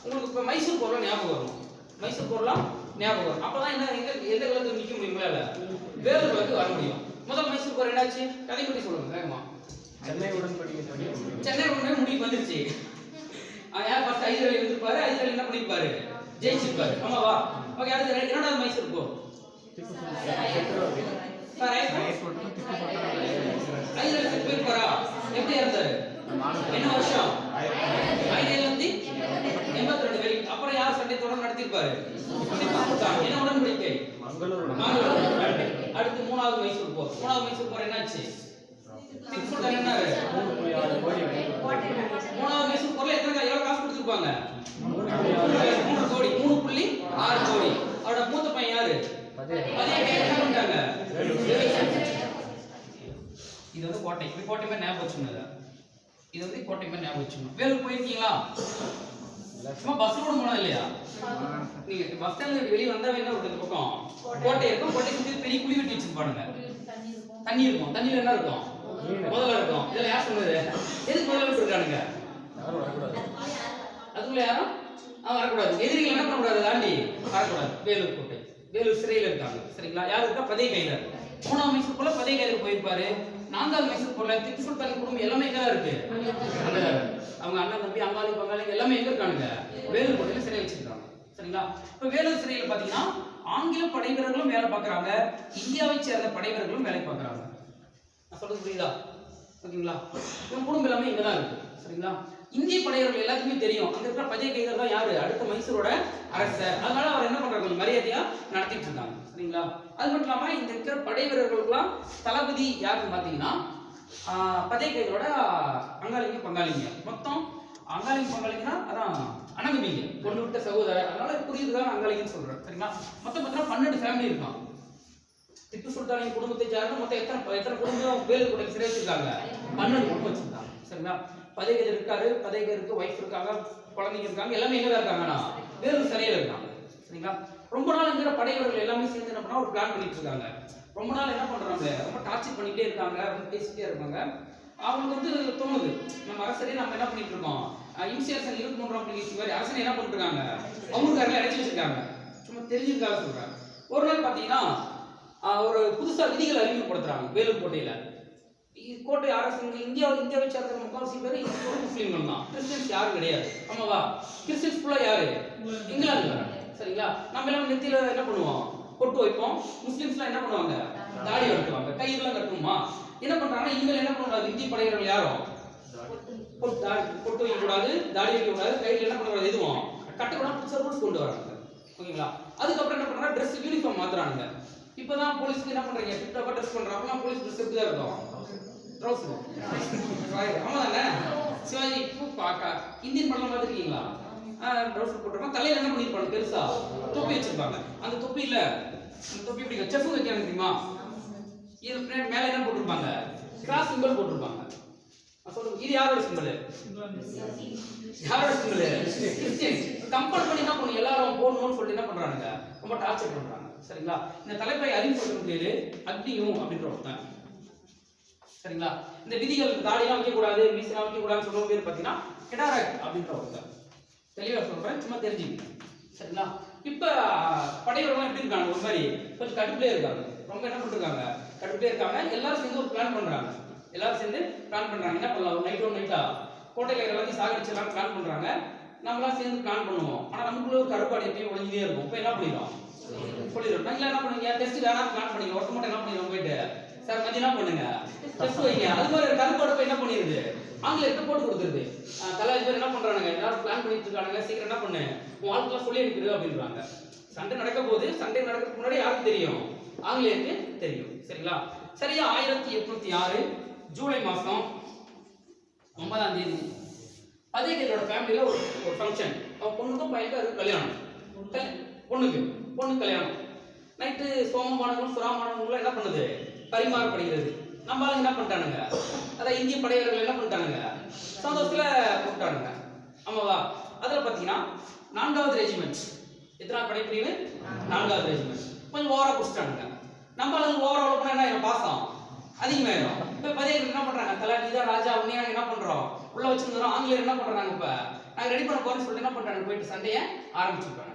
S1: உங்களுக்கு இப்போ மைசூர் போர்லாம் ஞாபகம் வரும். மைசூர் போர்லாம் ஞாபகம் வரும். அப்பதான் என்ன எந்த காலத்துல நிக்க முடியுங்களா? இல்ல வேலூர் காலத்துக்கு வர முடியும். முதல் மைசூர் போர் என்னாச்சு? கதை பற்றி சொல்லுங்க வேகமா.
S2: சென்னை உடன்படிக்கை
S1: முடிவு வந்துருச்சு. யார் ஃபர்ஸ்ட் ஹைதராலி வந்திருப்பாரு, ஹைதராலி என்ன பண்ணிருப்பாரு? ஜெயிச்சிருப்பாரு. ஆமாவா? ஓகே. அடுத்து இரண்டாவது மைசூர் போர். ஹைதராலி போயிருப்பாரா? எப்படி இருந்தாரு? என்ன வருஷம்? 1782 வரை. அப்புறம் யார் சண்டை தொடர்ந்து நடத்திருப்பாரு? என்ன உடன்படிக்கை? அடுத்து மூணாவது மைசூர் போர். மூணாவது மைசூர் போர் என்னாச்சு? திப்பு சுல்தான் என்னாரு? 3வது மைசூர் போர்ல எவ்வளவு காசு கொடுத்திருப்பாங்க? 3 கோடி. 3.6 கோடி. அவரோட மூத்த பையன் யாரு? அதே என்ன பண்ணிட்டாங்க? இது வந்து கோட்டை. இப்படி கோட்டை மாதிரி ஞாபகம் வச்சுக்கோங்க. இது வந்து கோட்டை மாதிரி ஞாபகம் வச்சுக்கணும். வேலூர் போயிருக்கீங்களா? சும்மா பஸ்ல கூட போனது இல்லையா? நீங்க பஸ் ஸ்டாண்ட்ல வெளிய வந்தாவே என்ன ஒரு பக்கம் கோட்டை இருக்கும். கோட்டை சுத்தி பெரிய குழி வெட்டி வச்சிருப்பாங்க. தண்ணி இருக்கும். தண்ணியில என்ன இருக்கும்? முதல்ல இருக்கும். இதெல்லாம் யார் சொன்னது? எதுக்கு முதல்ல விட்டுருக்கானுங்க?
S2: யாரும் வரக்கூடாது.
S1: அதுக்குள்ள யாரும் வரக்கூடாது. எதிரிகள் என்ன பண்ணக்கூடாது? தாண்டி வரக்கூடாது. வேலூர் கோட்டை. வேலூர் சிறையில் இருக்காங்க. சரிங்களா? யாரு இருக்கா? பதை கைதர். 3வது மைசூர் போர்ல பதை கைதர் போயிருப்பாரு. 4வது மைசூர் போர்ல திப்பு சுல்தான் குடும்பம் எல்லாமே எங்க இருக்கு? அவங்க அண்ணன் தம்பி அங்காளி பங்காளி எல்லாமே எங்க இருக்கானுங்க? வேலூர் கோட்டையில சிறை வச்சிருக்காங்க. சரிங்களா? இப்ப வேலூர் சிறையில் பாத்தீங்கன்னா ஆங்கில படை வீரர்களும் வேலை பார்க்கறாங்க, இந்தியாவை சேர்ந்த படை வீரர்களும் வேலை பார்க்கறாங்க. நான் சொல்றது புரியுதா? ஓகேங்களா? இவங்க குடும்பம் எல்லாமே இங்க தான் இருக்கு. சரிங்களா? இந்திய படையர்கள் எல்லாத்துக்குமே தெரியும் அங்க இருக்கிற பஜை கைதர் தான் யாரு? அடுத்த மைசூரோட அரசர். அதனால அவர் என்ன பண்றாங்க? கொஞ்சம் மரியாதையா நடத்திட்டு இருக்காங்க. சரிங்களா? அது மட்டும் இல்லாம இந்த இருக்கிற படை வீரர்களுக்கெல்லாம் தளபதி யாருன்னு பாத்தீங்கன்னா பஜை கைதரோட அங்காளிங்க பங்காளிங்க. மொத்தம் அங்காளிங்க பங்காளிங்கன்னா அதான் அண்ணங்கம்பிங்க, பொண்ணு விட்ட சகோதரர். அதனால புரியுதுதான் அங்காளிங்கன்னு சொல்றேன். சரிங்களா? மொத்தம் பார்த்தீங்கன்னா 12 ஃபேமிலி இருக்கான். திப்பு சுல்தானின் குடும்பத்தை சார்ந்து மொத்தம் எத்தனை குடும்பம் வேலூர் கோட்டைக்கு சிறை வச்சிருக்காங்க? 12 குடும்பம் வச்சிருக்காங்க. சரிங்களா? பதைகர் இருக்காரு, பதைகருக்கு வைஃப் இருக்காங்க, குழந்தைங்க இருக்காங்க, எல்லாமே எங்க இருக்காங்கன்னா வேலூர் சிறையில இருக்காங்க. சரிங்களா? ரொம்ப நாள் இருக்கிற படைவர்கள் எல்லாமே சேர்ந்து என்ன பண்ணா ஒரு பிளான் பண்ணிட்டு இருக்காங்க. ரொம்ப நாள் என்ன பண்றாங்க? ரொம்ப டார்ச்சர் பண்ணிட்டே இருக்காங்க, ரொம்ப பேசிட்டே இருக்காங்க. அவங்களுக்கு வந்து தோணுது நம்ம அரசரே நம்ம என்ன பண்ணிட்டு இருக்கோம்? இம்சியரசன் 23ஆம் டிகிரி மாதிரி அரசனை என்ன பண்ணிட்டு இருக்காங்க? அவங்களுக்காரங்க அடைச்சி வச்சிருக்காங்க. சும்மா தெரிஞ்சிருக்காக சொல்றேன். ஒரு நாள் பாத்தீங்கன்னா ஒரு புதுசா விதிகள் அறிமுகப்படுத்துறாங்க வேலூர் கோட்டையில. கோட்டை அரசு இந்தியாவை சேர்ந்த முக்கால்வாசி பேர் முஸ்லீம்கள் தான், கிறிஸ்டியன்ஸ் யாரும் கிடையாது. ஆமாவா? கிறிஸ்டியன்ஸ் ஃபுல்லா யாரு? இங்கிலாந்துல. சரிங்களா? நம்ம எல்லாம் நெத்தியில என்ன பண்ணுவோம்? பொட்டு வைப்போம். முஸ்லிம்ஸ்லாம் என்ன பண்ணுவாங்க? தாடி வெட்டுவாங்க, கையெல்லாம் கட்டுமா. என்ன பண்றாங்கன்னா இவங்க என்ன பண்ணக்கூடாது, இந்திய படையினர்கள் யாரும் பொட்டு வைக்க கூடாது, தாடி வைக்க கூடாது, கையில் என்ன பண்ணக்கூடாது, எதுவும் கட்டக்கூடாது, புதுசா ரூல்ஸ் கொண்டு வராங்க. ஓகேங்களா? அதுக்கப்புறம் என்ன பண்றாங்க, ட்ரெஸ் யூனிஃபார்ம் மாத்துறாங்க. இப்பதான் போலீஸ்க்கு என்ன பண்றீங்க, டிப்டாப்பா ட்ரெஸ் பண்றாங்க. போலீஸ் ட்ரெஸ் எப்படி தான் இருக்கும்? ட்ரவுசர். ஆமா தானே? சிவாஜி இப்போ பாக்க இந்தியன் படம் பார்த்துருக்கீங்களா? ட்ரவுசர் போட்டிருப்பாங்க, தலையில என்ன பண்ணிருப்பாங்க, பெருசா தொப்பி வச்சிருப்பாங்க. அந்த தொப்பி இல்ல, அந்த தொப்பி எப்படி செஃப் வைக்கிறாங்க தெரியுமா? இது மேல என்ன போட்டிருப்பாங்க, கிராஸ் சிம்பிள் போட்டிருப்பாங்க. இது யாரோட சிம்பிள்? யாரோட சிம்பிள்? கிறிஸ்டியன். கம்பல் பண்ணி என்ன பண்ணி எல்லாரும் போடணும்னு சொல்லி என்ன பண்றாங்க, ரொம்ப டார்ச்சர் பண்றாங்க. சரிங்களா? இந்த தலைப்பை அறிமுகப்படுத்த பேரு அக்னியும் அப்படின்ற ஒருத்தன். சரிங்களா? இந்த விதிகள் தாடிலாம் வைக்க கூடாது, மீசலாம் வைக்க கூடாதுன்னு சொல்ற பேர் பாத்தீங்கன்னா கெடாரக் அப்படின்ற ஒருத்தன். தெளிவா சொல்றேன், சும்மா தெரிஞ்சுங்க. சரிங்களா? இப்ப படையவர்கள் எப்படி இருக்காங்க, ஒரு மாதிரி கொஞ்சம் கடுப்புலே இருக்காங்க. ரொம்ப என்ன பண்ணிருக்காங்க, கடுப்புலே இருக்காங்க. எல்லாரும் சேர்ந்து ஒரு பிளான் பண்றாங்க. என்ன பண்ணலாம், ஒரு நைட்டா கோட்டையில எல்லாத்தையும் சாகடிச்சலாம் பிளான் பண்றாங்க. நம்மளாம் சேர்ந்து பிளான் பண்ணுவோம். ஆனா நமக்குள்ள ஒரு கருப்பாடி எப்பயும் ஒளிஞ்சிட்டே இருக்கும். இப்ப என்ன பண்ணிடும், சொல்லிடுறோம். நீங்க என்ன பண்ணுவீங்க, டெஸ்ட் வேணா பிளான் பண்ணீங்க, ஒருத்த மட்டும் என்ன பண்ணிடுவோம், போயிட்டு சார் மதியம் என்ன பண்ணுங்க டெஸ்ட் வைங்க. அது மாதிரி கருப்பாடு என்ன பண்ணிடுது, ஆங்கிலத்தை போட்டு கொடுத்துருது. கலாச்சார பேர் என்ன பண்றாங்க, எல்லாரும் பிளான் பண்ணிட்டு இருக்காங்க, சீக்கிரம் என்ன பண்ணு, உன் வாழ்க்கைலாம் சொல்லி அனுப்பிடு அப்படின்றாங்க. சண்டை நடக்க போது, சண்டை நடக்கிறதுக்கு முன்னாடி யாருக்கு தெரியும், ஆங்கிலேயருக்கு தெரியும். சரிங்களா? சரியா 1806 ஜூலை மாசம் 9ஆம் தேதி பதேகரோட ஃபேமிலியில ஒரு ஃபங்க்ஷன். அவன் பொண்ணுக்கும் பையனுக்கும் கல்யாணம். பொண்ணு கல்யாணம். நைட்டு சோமபானங்களும் சுறாமானங்களும் என்ன பண்ணுது, பரிமாறப்படுகிறது. நம்ம என்ன பண்ணிட்டானுங்க, அதான் இந்திய படையர்கள் என்ன பண்ணிட்டானுங்க, சந்தோஷத்துல கூப்பிட்டானுங்க. ஆமாவா? அதுல பாத்தீங்கன்னா 4வது ரெஜிமெண்ட், எத்தனாவது படைப்பிரிவு, 4வது ரெஜிமெண்ட் கொஞ்சம் ஓவரா குடிச்சிட்டானுங்க. நம்ம ஓவரா பண்ணா என்ன ஆயிரும், பாசம் அதிகமாயிரும். இப்ப பதேகர்கள் என்ன பண்றாங்க, தலாட்டி தான் ராஜா உன்னையா என்ன பண்றோம், உள்ள வச்சிருந்தோம். ஆங்கிலேயர் என்ன பண்றாங்க, இப்ப நாங்க ரெடி பண்ண போறோம்னு சொல்லிட்டு என்ன பண்றாங்க, போயிட்டு சண்டைய ஆரம்பிச்சுட்டாங்க.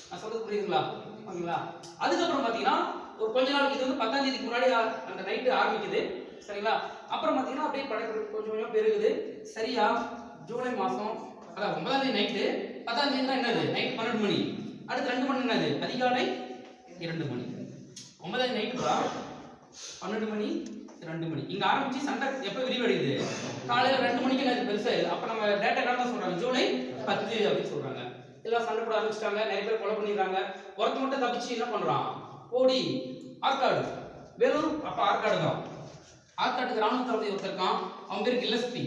S1: நான் சொல்றது புரியுதுங்களா? ஓகேங்களா? அதுக்கப்புறம் பாத்தீங்கன்னா ஒரு கொஞ்ச நாளைக்கு, இது வந்து 10ஆம் தேதிக்கு முன்னாடி அந்த நைட்டு ஆரம்பிக்குது. சரிங்களா? அப்புறம் பாத்தீங்கன்னா அப்படியே படைப்பு கொஞ்சம் பெருகுது. சரியா ஜூலை மாசம், அதான் 9ஆம் தேதி நைட்டு, 10ஆம் தேதி என்னது நைட் 12 மணி, அடுத்து 2 மணி என்னது அதிகாலை 2 மணி. 9ஆம் தேதி நைட்டு 12 மணி 2 மணி இங்க ஆரம்பிச்சு சண்டை எப்ப விரிவடையுது, காலையில 2 மணிக்கு என்னது பெருசா. அப்ப நம்ம டேட்டா என்ன சொல்றாங்க, ஜூலை 10 அப்படின்னு சொல்றாங்க. எல்லாம் சண்டை போட ஆரம்பிச்சிட்டாங்க, நிறைய பேர் கொலை பண்ணிடுறாங்க. ஒருத்த மட்டும் தப்பிச்சு என்ன பண்றான், ஓடி ஆற்காடு, வேலூர் அப்ப ஆற்காடு தான். ஆற்காட்டுக்கு ராணுவ தளபதி ஒருத்தர் இருக்கான், அவன் பேர் கில்லஸ்பி.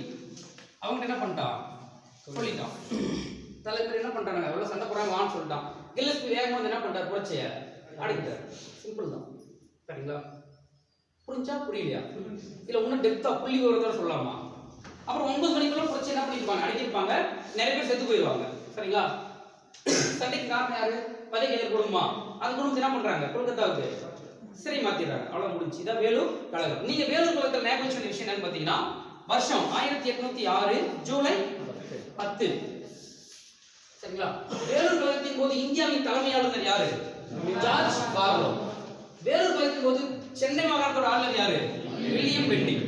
S1: அவங்க என்ன பண்ணிட்டான், சொல்லிட்டான். தலைவர் என்ன பண்றாங்க, எவ்வளவு சண்டை போறாங்க வான்னு சொல்லிட்டான். கில்லஸ்பி வேகமா வந்து என்ன பண்றாரு, புரட்சிய அடிக்கிறார். சிம்பிள் தான். சரிங்களா? புரிஞ்சா புரியலையா, இல்ல இன்னும் டெப்தா புள்ளி விவரத்தோட சொல்லலாமா? அப்புறம் 9 மணிக்குள்ள புரட்சி என்ன பண்ணிருப்பாங்க, அடிக்கிருப்பாங்க, நிறைய பேர் செத்து போயிடுவாங்க. சரிங்களா? சண்டைக்கு காரணம் யாரு, பதேகர் குடும்பமா. அந்த குடும்பத்தை என்ன பண்றாங்க, கொல்கத்தாவுக்கு சிறை மாத்திடுறாங்க. அவ்வளவு முடிஞ்சு. இதான் வேலூர் கழகம். நீங்க வேலூர் கழகத்தில் ஞாபகம் வச்ச விஷயம் என்னன்னு பாத்தீங்கன்னா, வருஷம் 1806 ஜூலை 10. சரிங்களா? வேலூர் கழகத்தின் போது இந்தியாவின் தலைமையாளர் யாரு, ஜார்ஜ் பார்லோ. வேலூர் கழகத்தின் போது சென்னை மாகாணத்தோட ஆளுநர் யாரு, வில்லியம் பெண்டிங்.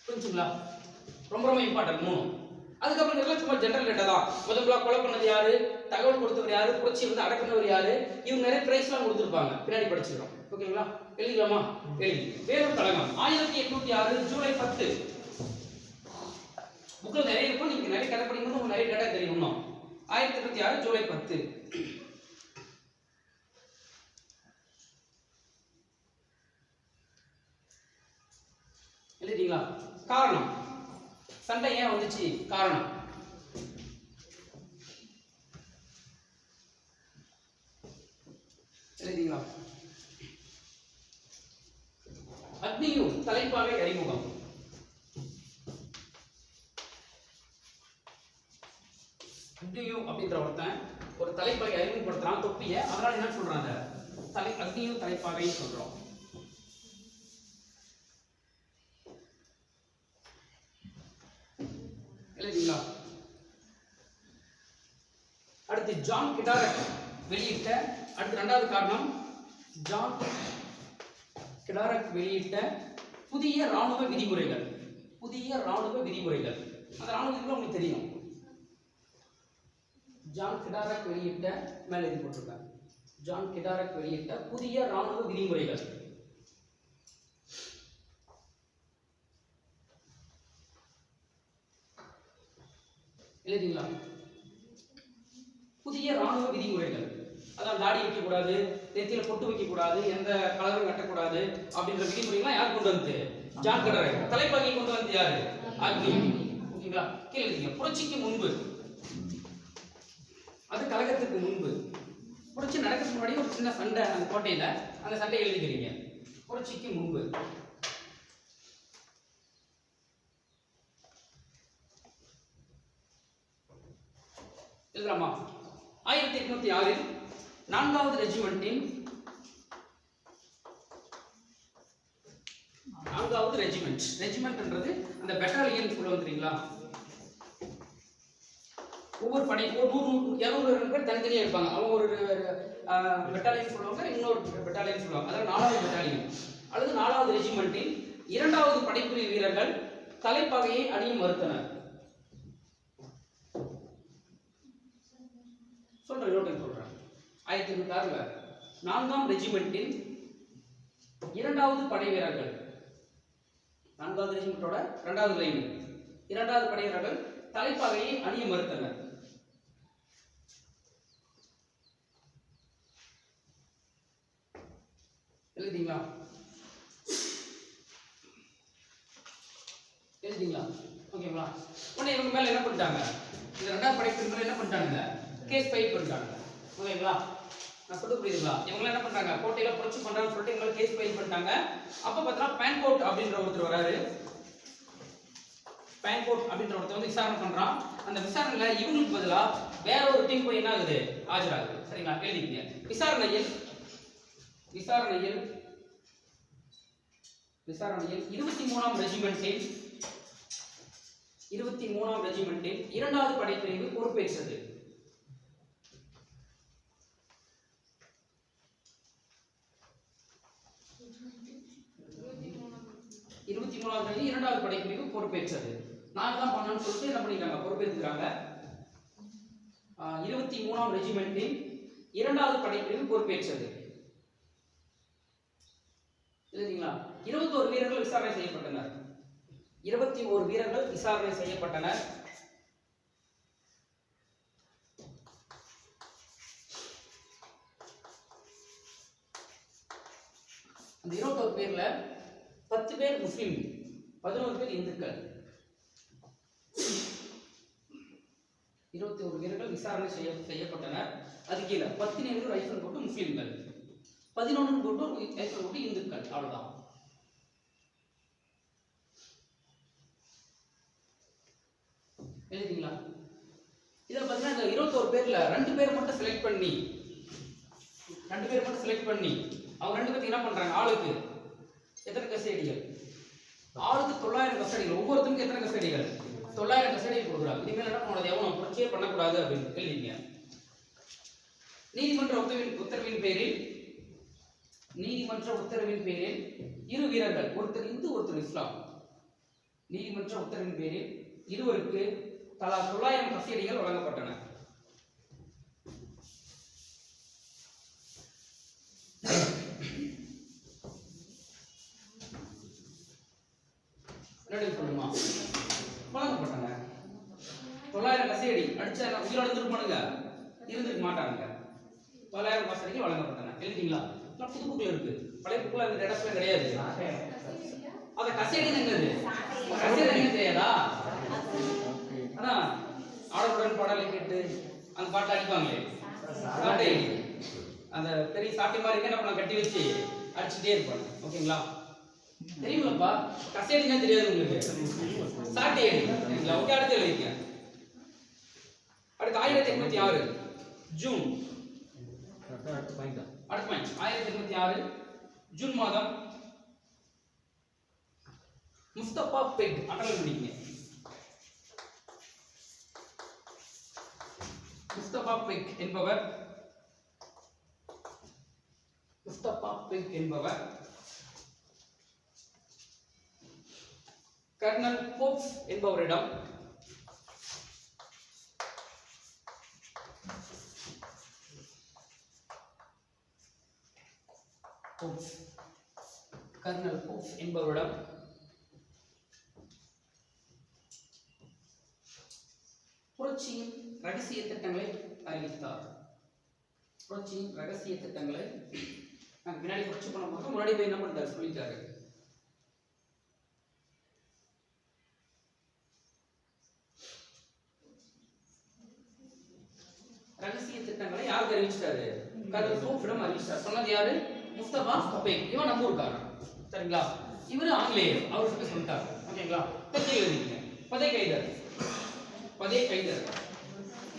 S1: புரிஞ்சுங்களா? ரொம்ப ரொம்ப இம்பார்ட்டன்ட் 3. அதுக்கப்புறம் இதெல்லாம் சும்மா ஜெனரல் டேட்டா தான். முதல்ல கொலை பண்ணது யாரு, தகவல் கொடுத்தவர் யாரு, புரட்சி வந்து அடக்குனவர் யாரு, இவங்க நிறைய பிரைஸ்லாம் கொடுத்துருப்பாங்க, பின்னாடி படிச்சுக்கிறோம். ஓகேங்களா? எழுதிக்கலாமா? எழுதி. வேலூர் கழகம் 1806 ஜூலை 10. புக்ல நிறைய இருக்கும், நீங்க நிறைய கதை படிக்கும்போது உங்களுக்கு நிறைய டேட்டா தெரியும். 1806 ஜூலை 10. எழுதிட்டீங்களா? காரணம், சண்டை ஏன் வந்துச்சு, காரணம் எழுதிங்களா? அக்னியு தலைப்பாகை அறிமுகம். அக்னியு அப்படின்ற ஒருத்தன் ஒரு தலைப்பாகை அறிமுகப்படுத்துறான், தொப்பிய. அதனால என்ன சொல்றாங்க, அக்னியு தலைப்பாகை சொல்றோம். எழுதிங்களா? அடுத்து ஜான் கெடாரக் வெளியிட்ட அடுத்து இரண்டாவது காரணம் ஜான் கெடாரக் வெளியிட்ட புதிய ராணுவ விதிமுறைகள். புதிய ராணுவ விதிமுறைகள். அந்த ராணுவ விதிமுறை உங்களுக்கு தெரியும். ஜான் கெடாரக் வெளியிட்ட மேலே எழுதி போட்டிருக்காங்க. ஜான் கெடாரக் வெளியிட்ட புதிய ராணுவ விதிமுறைகள். எழுதிங்களா? புதிய ராணுவ விதிமுறைகள். அதான் தாடி வைக்கக்கூடாது, நெத்தியில பொட்டு வைக்கக்கூடாது, எந்த கலரும் கட்டக்கூடாது அப்படின்ற விதிமுறைகள்லாம் யார் கொண்டு வந்து? ஜான் கெடாரக். தலைப்பாகை கொண்டு வந்து யாரு? ஆக்னி. ஓகேங்களா? கீழே எழுதிங்க. புரட்சிக்கு முன்பு, அது கழகத்துக்கு முன்பு. புரட்சி நடக்கிறதுக்கு முன்னாடி ஒரு சின்ன சண்டை அந்த கோட்டையில, அந்த சண்டை எழுதிக்கிறீங்க. புரட்சிக்கு முன்பு. எழுதலாமா? 1806 4வது ரெஜிமெண்டின் 4வது ரெஜிமெண்ட். ரெஜிமெண்ட்ன்றது அந்த பெட்டாலியன் சொல்ல வந்துறீங்களா? ஒவ்வொரு படை ஒரு 100 200 பேர் தனித்தனியா இருப்பாங்க. அவங்க ஒரு பெட்டாலியன் சொல்லுவாங்க, இன்னொரு பெட்டாலியன் சொல்லுவாங்க. அதாவது 4வது பெட்டாலியன் அல்லது 4வது ரெஜிமெண்டின் 2வது படைப்பிரிவு வீரர்கள் தலைப்பாகையை அணிய மறுத்தனர். சொல்றேன், 1806 4ஆம் ரெஜிமெண்டின் 2வது படை வீரர்கள், 4வது ரெஜிமெண்டோட 2வது லைன், 2வது படை வீரர்கள் தலைப்பாகையை அணிய மறுத்தனர். எழுதிங்களா? எழுதிங்களா? ஓகேங்களா? உடனே இவங்க மேல என்ன பண்ணிட்டாங்க? இந்த 2வது படைப்பிரிவு என்ன பண்ணிட்டாங்க? கேஸ் ஃபைல் பண்ணிட்டாங்க. ஓகேங்களா? நான் சொல்றது புரியுதுங்களா? இவங்க என்ன பண்றாங்க? கோட்டையில புரட்சி பண்றாங்கன்னு சொல்லிட்டு இவங்க கேஸ் ஃபைல் பண்ணிட்டாங்க. அப்ப பார்த்தா பேன்கோட் அப்படின்ற ஒருத்தர் வராரு. பேன்கோட் அப்படின்ற ஒருத்தர் வந்து விசாரணை பண்றான். அந்த விசாரணையில இவங்களுக்கு பதிலா வேற ஒரு டீம் போய் என்ன ஆகுது? ஆஜராகுது. சரிங்களா? எழுதிக்கங்க. விசாரணையில் 23ஆம் ரெஜிமெண்டின் 2வது படைப்பிரிவு பொறுப்பேற்றது. 23ஆவது 2வது படைப்பிரிவு பொறுப்பேற்றது. நான் தான் பண்ணணும்னு சொல்லிட்டு என்ன பண்ணிட்டாங்க? பொறுப்பேற்றுறாங்க. 23ஆம் ரெஜிமெண்டின் 2வது படைப்பிரிவு பொறுப்பேற்றது. எழுதிங்களா? 21 வீரர்கள் விசாரணை செய்யப்பட்டனர். 21 வீரர்கள் விசாரணை செய்யப்பட்டனர். அந்த 21 பேர்ல 10 பேர் முஸ்லிம், 11 பேர் இந்துக்கள். 21 வீரர்கள் விசாரணை செய்யப்பட்டனர். அது கீழே 17 ரைஃபிள் போட்டு முஸ்லிம்கள், 11 போட்டு ரைஃபிள் போட்டு இந்துக்கள். அவ்வளவுதான். எழுதிங்களா? இதுல பாத்தீங்கன்னா இந்த 21 பேர்ல 2 பேர் மட்டும் செலக்ட் பண்ணி அவங்க 2 பேருக்கு என்ன பண்றாங்க? ஆளுக்கு எத்தனை கஸ்டடிகள்? ஆளுக்கு 900 கஸ்டடிகள். ஒவ்வொருத்தருக்கும் எத்தனை கஸ்டடிகள்? 900 கஸ்டடிகள் கொடுக்குறாங்க. இனிமேல் என்ன பண்ணக்கூடாது? எவனும் புரட்சியே பண்ணக்கூடாது அப்படின்னு எழுதிங்க. நீதிமன்ற உத்தரவின் பேரில் 2 வீரர்கள், ஒருத்தர் இந்து ஒருத்தர் இஸ்லாம், நீதிமன்ற உத்தரவின் பேரில் இருவருக்கு தலா 900 கஸ்டடிகள் வழங்கப்பட்டன. சொல்லுமா? வழங்கப்பட்டன. 900 கஸ்டடி அடிச்சா உயிரோட இருந்திருப்பானுங்க? இருந்திருக்க மாட்டாங்க. 900 கஸ்டடிகள் வழங்கப்பட்டன. எழுதிங்களா? புது புக்ல இருக்கு. பழைய புக்ல அந்த டேட்டாஸ்லாம் கிடையாது. அத கஸ்டடி என்னது? கஸ்டடி என்ன தெரியாதா? அதான் ஆடலுடன் பாடலை கேட்டு அந்த பாட்டு அடிப்பாங்களே, சாட்டை, அந்த பெரிய சாட்டை மாதிரி என்ன பண்ண கட்டி வச்சு அடிச்சுட்டே இருப்பாங்க. ஓகேங்களா? தெரியுங்களப்பா? கஸ்டடினா தெரியாது உங்களுக்கு? சாட்டை அடி. சரிங்களா? ஓகே, அடுத்து எழுதிக்க. அடுத்து 1886 ஜூன். அடுத்த பாயிண்ட் 1886 ஜூன் மாதம் முஸ்தபா பெக் அட்டல் பண்ணிக்கங்க. முஸ்தபா பெக் என்பவர் கர்னல் போப்ஸ் என்பவரிடம் புரட்சியின் ரகசிய திட்டங்களை அறிவித்தார். புரட்சியின் ரகசிய திட்டங்களை பின்னாடி புரட்சி பண்ணும்போது முன்னாடி போய் என்ன பண்ணிட்டாரு சொல்லிட்டாரு. ரகசிய திட்டங்களை யாருக்கு அறிவிச்சிட்டாரு? கர்னல் போப்ஸிடம் அறிவிச்சார். சொன்னது யாரு? முஸ்தபா பெக். இவன் நம்ம ஊர்க்காரன், சரிங்களா? இவரு ஆங்கிலேயர், அவர்கிட்ட சொல்லிட்டாரு. ஓகேங்களா? பத்தி எழுதிக்கங்க. பதே கைதர்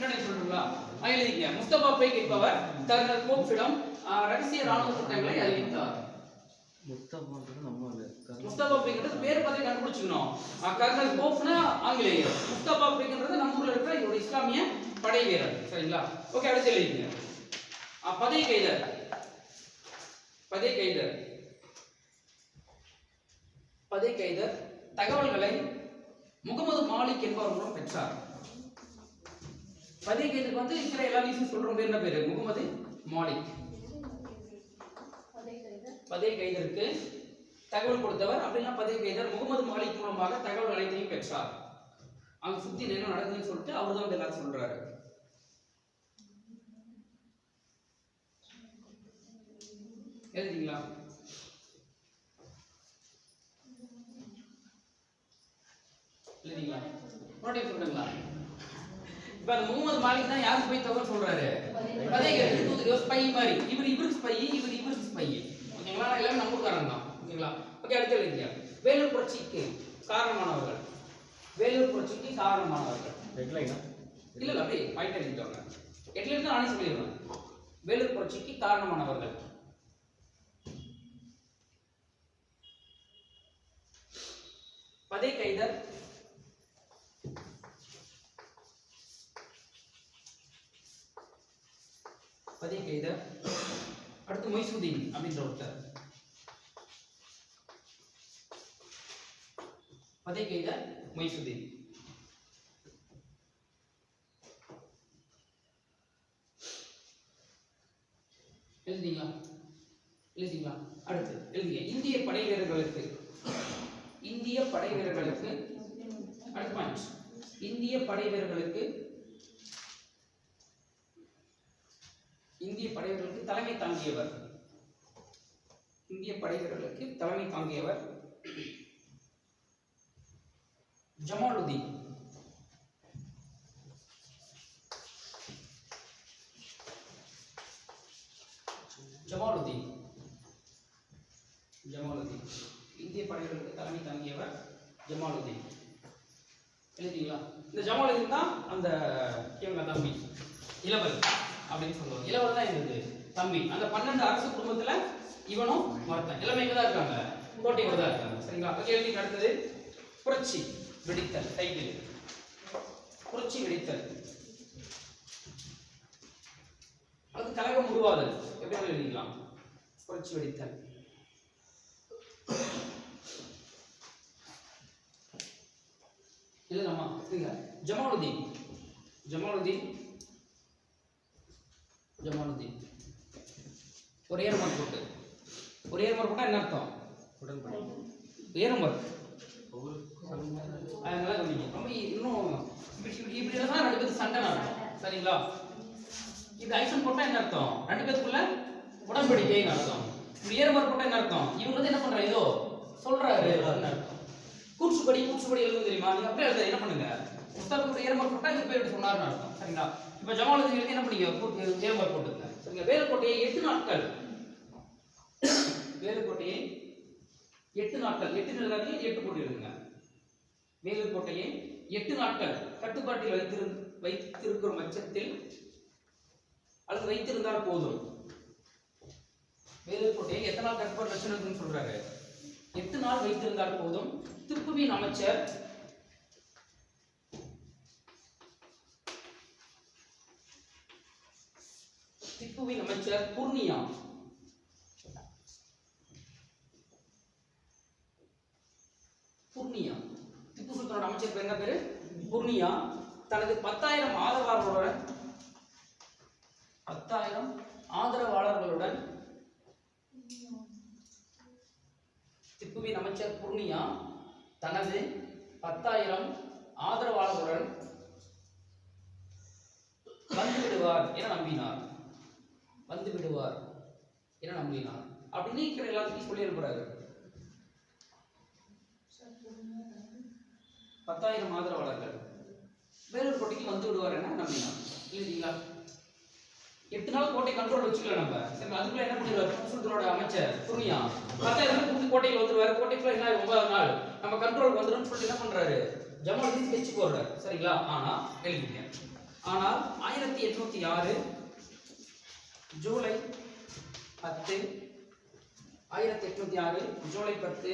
S1: என்ன சொல்றீங்களா? எழுதிக்கங்க. முஸ்தபா பெக் என்பவர் கர்னல் போப்ஸிடம் ரகசிய ராணுவ திட்டங்களை அறிவித்தார். முஸ்தபா பெக்ன்றது பேர் பத்தி கண்டுபிடிச்சுக்கணும். கர்னல் போப்ஸ்னா ஆங்கிலேயர், முஸ்தபா பெக்ன்றது நம்ம ஊர்ல இருக்கிற ஒரு இஸ்லாமிய படை வீரர், சரிங்களா? ஓகே, அடுத்து எழுதிக்கங்க. பதே கைதர் தகவல்களை முகமது மாலிக் என்பவர் மூலம் பெற்றார். பதே கைதருக்கு வந்து இருக்கிற எல்லா நியூஸும் சொல்றோம் பேர் என்ன பேரு? முகமது மாலிக். பதே கைதருக்கு தகவல் கொடுத்தவர் அப்படின்னா பதே கைதர் முகமது மாலிக் மூலமாக தகவல் அனைத்தையும் பெற்றார். அங்க சுத்தி என்ன நடக்குதுன்னு சொல்லிட்டு அவர் தான் எல்லாரும் சொல்றாரு. எழுதிங்களா? மறுபடியும் சொல்றீங்களா? இப்ப அந்த முகமது மாலிக் தான் யாருக்கு போய் தகவல் சொல்றாரு? பதே கைதருக்கு ஸ்பை மாதிரி. இவருக்கு ஸ்பை, இவருக்கு ஸ்பை. ஓகேங்களா? எல்லாமே நம்ம ஊர்க்காரங்க தான். ஓகேங்களா? ஓகே, அடுத்து எழுதிங்க. வேலூர் புரட்சிக்கு காரணமானவர்கள். இல்ல அப்படியே பாயிண்ட் எழுதிட்டாங்க. ஹெட்லைன் தான் நானே சொல்லிடுவேன். வேலூர் புரட்சிக்கு காரணமானவர்கள். பதே கைதர் அடுத்து மொய்சுதீன் அப்படின்ற ஒருத்தர். பதே கைதர் மொய்சுதீன். எழுதிங்களா? அடுத்து எழுதிங்க. இந்திய படை வீரர்களுக்கு அடுத்த பாயிண்ட். இந்திய படை வீரர்களுக்கு தலைமை தாங்கியவர் ஜமாலுதீன். இந்திய படைகளுக்கு தலைமை தாங்கியவர் ஜமாலுதீன். எழுதிங்களா? இந்த ஜமாலுதீன் தான் அந்த இவங்க தம்பி இளவல் அப்படின்னு சொல்லுவாங்க. இளவல் தான் என்னது? தம்பி. அந்த 12 அரசு குடும்பத்துல இவனும் ஒருத்தன். எல்லாமே இங்க தான் இருக்காங்க, கோட்டைக்குள்ள தான் இருக்காங்க, சரிங்களா? கேள்வி அடுத்தது புரட்சி வெடித்தல். டைட்டில் புரட்சி வெடித்தல். அது கலகம் உருவாதல். எப்படி எழுதிக்கலாம்? புரட்சி வெடித்தல். இல்லைமா? ஜமாலுதீன் ஒரு ஏர்மர் போட்டு. ஒரு ஏர்மர் போட்டா என்ன அர்த்தம்? ஏர்மர். அதனால நம்ம இன்னும் இப்படி தான் 2 பேருக்கு சண்டை நடக்கும், சரிங்களா? இது ஐசன் போட்டா என்ன அர்த்தம்? 2 பேருக்குள்ள உடன்படிக்கைன்னு அர்த்தம். இப்படி ஏர்மர் போட்டா என்ன அர்த்தம்? இவங்க வந்து என்ன பண்றாரு? ஏதோ சொல்றாரு அர்த்தம். கூற்றுப்படி எழுதும் தெரியுமா? நீங்க அப்படியே எழுத என்ன பண்ணுங்க? முஸ்தபாவுக்கு ஏர்மர் போட்டா இது பேர் சொன்னார்னு அர்த்தம், சரிங்களா? இப்ப ஜமாலுதீன் எழுதி என்ன பண்ணீங்க? ஏர்மர் போட்டுங்க, சரிங்களா? வேலுக்கோட்டையை 8 நாட்கள் 8 போட்டு எழுதுங்க. வேலுக்கோட்டையை 8 நாட்கள் கட்டுப்பாட்டில் வைத்திருக்கும் பட்சத்தில் அல்லது வைத்திருந்தால் போதும். வேலுக்கோட்டையை எத்தனை நாள் கட்டுப்பாடு வச்சிருக்குன்னு சொல்றாரு? 8 நாள் வைத்திருந்தால் போதும். திப்புவின் அமைச்சர் திப்புவின் அமைச்சர் பூர்ணியா. பூர்ணியா திப்பு சுல்தானோட அமைச்சர் பேர் என்ன பேரு? பூர்ணியா. தனது 10,000 ஆதரவாளர்களுடன் 10,000 ஆதரவாளர்களுடன் திப்புவின் அமைச்சர் பூர்ணியா தனது 10,000 ஆதரவாளர்களுடன் வந்துவிடுவார் என நம்பினார். வந்துவிடுவார் என நம்பினார் அப்படின்னு இருக்கிற எல்லாத்தையும் சொல்லி இருக்கிறாரு. 10,000 ஆதரவாளர்கள் வேலூர் கோட்டைக்கு வந்து விடுவார் என நம்பினார். இல்லைங்களா? 8 நாள் கோட்டை கண்ட்ரோல் வச்சுக்கல நம்ம. சரி, அதுக்குள்ள என்ன பண்ணிடுவார்? திப்பு சுல்தானோட அமைச்சர் பூர்ணியா 10,000 புது கோட்டைக்கு வந்துருவாரு. கோட்டைக்குள்ள என்ன 9 நாள் நம்ம கண்ட்ரோல் வந்துடும் சொல்லிட்டு என்ன பண்றாரு? ஜமாலுதீன் ஸ்கெட்ச் போடுறாரு. சரிங்களா? ஆனா எழுதிங்க. ஆனால் 1806 ஜூலை 10 1806 ஜூலை 10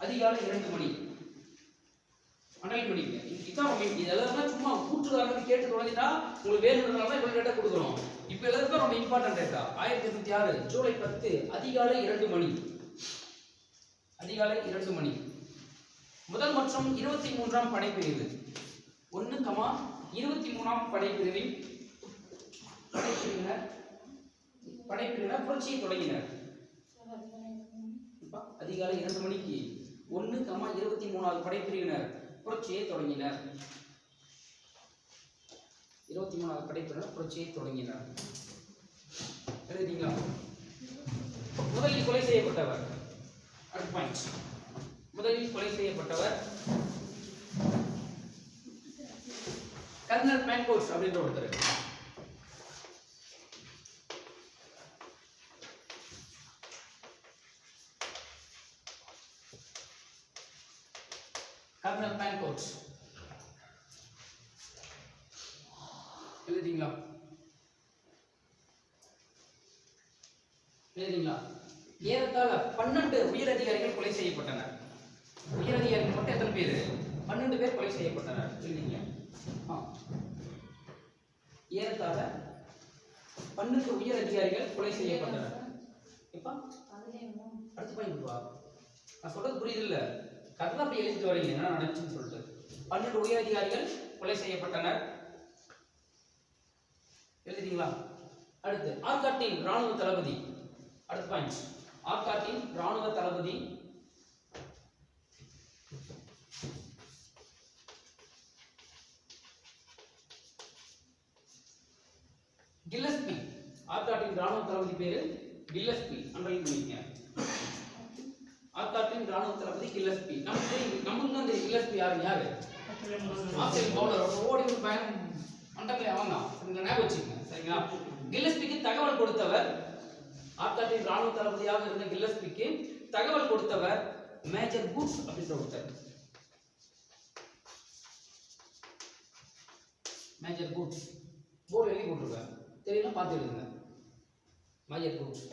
S1: அதிகாலை 2 மணி மணல் மணிக்கு இதான் இதெல்லாம் சும்மா கூட்டுதாரன்னு கேட்டு தொடங்கிட்டா உங்களுக்கு வேணுன்றதுனால தான் இவ்வளவு டேட்டா கொடுக்குறோம். இப்போ எல்லாருக்கும் ரொம்ப இம்பார்ட்டன்ட் டேட்டா. 1806 ஜூலை 10 அதிகாலை 2 மணி அதிகாலை 2 மணி முதல் மற்றும் 23ஆம் படைப்பிரிவு 1,23ஆம் படைப்பிரிவின் படைப்பிரிவினர் புரட்சியை தொடங்கினர். அதிகாலை 2 மணிக்கு 1,23ஆவது படைப்பிரிவினர் புரட்சியை தொடங்கினர். 23ஆவது படைப்பிரிவினர் புரட்சியை தொடங்கினர். எழுதிங்களா? முதலில் கொலை செய்யப்பட்டவர் அடுத்த பாயிண்ட். முதலில் கொலை செய்யப்பட்டவர் கர்னல் மேன்கோட்ஸ் அப்படின்ற ஒருத்தர். கர்னல் மேன்கோட்ஸ் எழுதிங்களா? எழுதிங்களா? ஏறத்தாழ 12 உயர் அதிகாரிகள் கொலை செய்யப்பட்டனர். உயர் அதிகாரிகள் மட்டும் எத்தனை பேர்? 12 பேர் கொலை செய்யப்பட்டனர். எழுதிங்க. ஏறத்தாழ 12 உயர் அதிகாரிகள் கொலை செய்யப்பட்டனர். இப்ப அடுத்த பாயிண்ட் வா. நான் சொல்றது புரியுது இல்ல? கரெக்டா அப்படி எழுதிட்டு வரீங்க என்ன நடந்துச்சுன்னு சொல்லிட்டு. 12 உயர் அதிகாரிகள் கொலை செய்யப்பட்டனர். எழுதிட்டீங்களா? அடுத்து ஆர்காட்டின் ராணுவ தளபதி. அடுத்த பாயிண்ட். ஆர்காட்டின் ராணுவ தளபதி கில்லஸ்பி. ஆர்காட்டின் ராணுவ தளபதி பேரு கில்லஸ்பி. அண்டர்லைன் பண்ணிக்கங்க. ஆர்காட்டின் ராணுவ தளபதி கில்லஸ்பி. நமக்கு அந்த கில்லஸ்பி யாரு? ஆஸ்திரேலியன் பவுலர் ஓடி ஒரு பயணம் மண்டபத்தில் அவன் தான். ஞாபகம் வச்சுக்கங்க. சரிங்களா? கில்லஸ்பிக்கு தகவல் கொடுத்தவர், ஆர்காட்டின் ராணுவ தளபதியாக இருந்த கில்லஸ்பிக்கு தகவல் கொடுத்தவர் மேஜர் குட்ஸ் அப்படின்ற ஒருத்தர். மேஜர் குட்ஸ் போர்டு எழுதி போட்டிருக்காங்க. தெரியல பார்த்து எழுதுங்க. Major goods.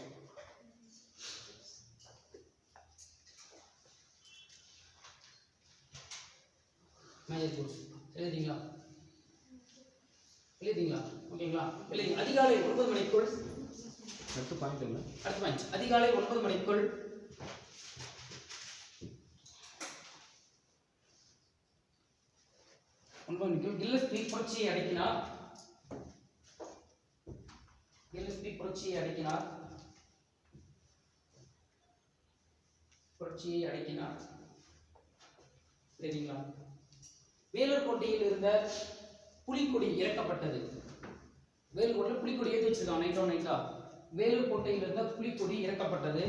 S1: மேஜர் குட்ஸ் எழுதிங்களா? எழுதிங்களா? ஓகேங்களா? எழுதி அதிகாலை 9 மணிக்குள்
S2: அடுத்த பாயிண்ட் என்ன?
S1: அடுத்த பாயிண்ட். அதிகாலை 9 மணிக்குள் கில்லஸ்பி புரட்சியை அடக்கினார். கில்லஸ்பி புரட்சியை அடக்கினார். புரட்சியை அடக்கினார். சரிங்களா? வேலூர் கோட்டையில் இருந்த புலிக்கொடி இறக்கப்பட்டது. வேலூர் கோட்டையில் புலிக்கொடி ஏற்றி வச்சிருக்காங்க நைட்டா. வேலூர் கோட்டையில் இருந்த புலிக்கொடி இறக்கப்பட்டது.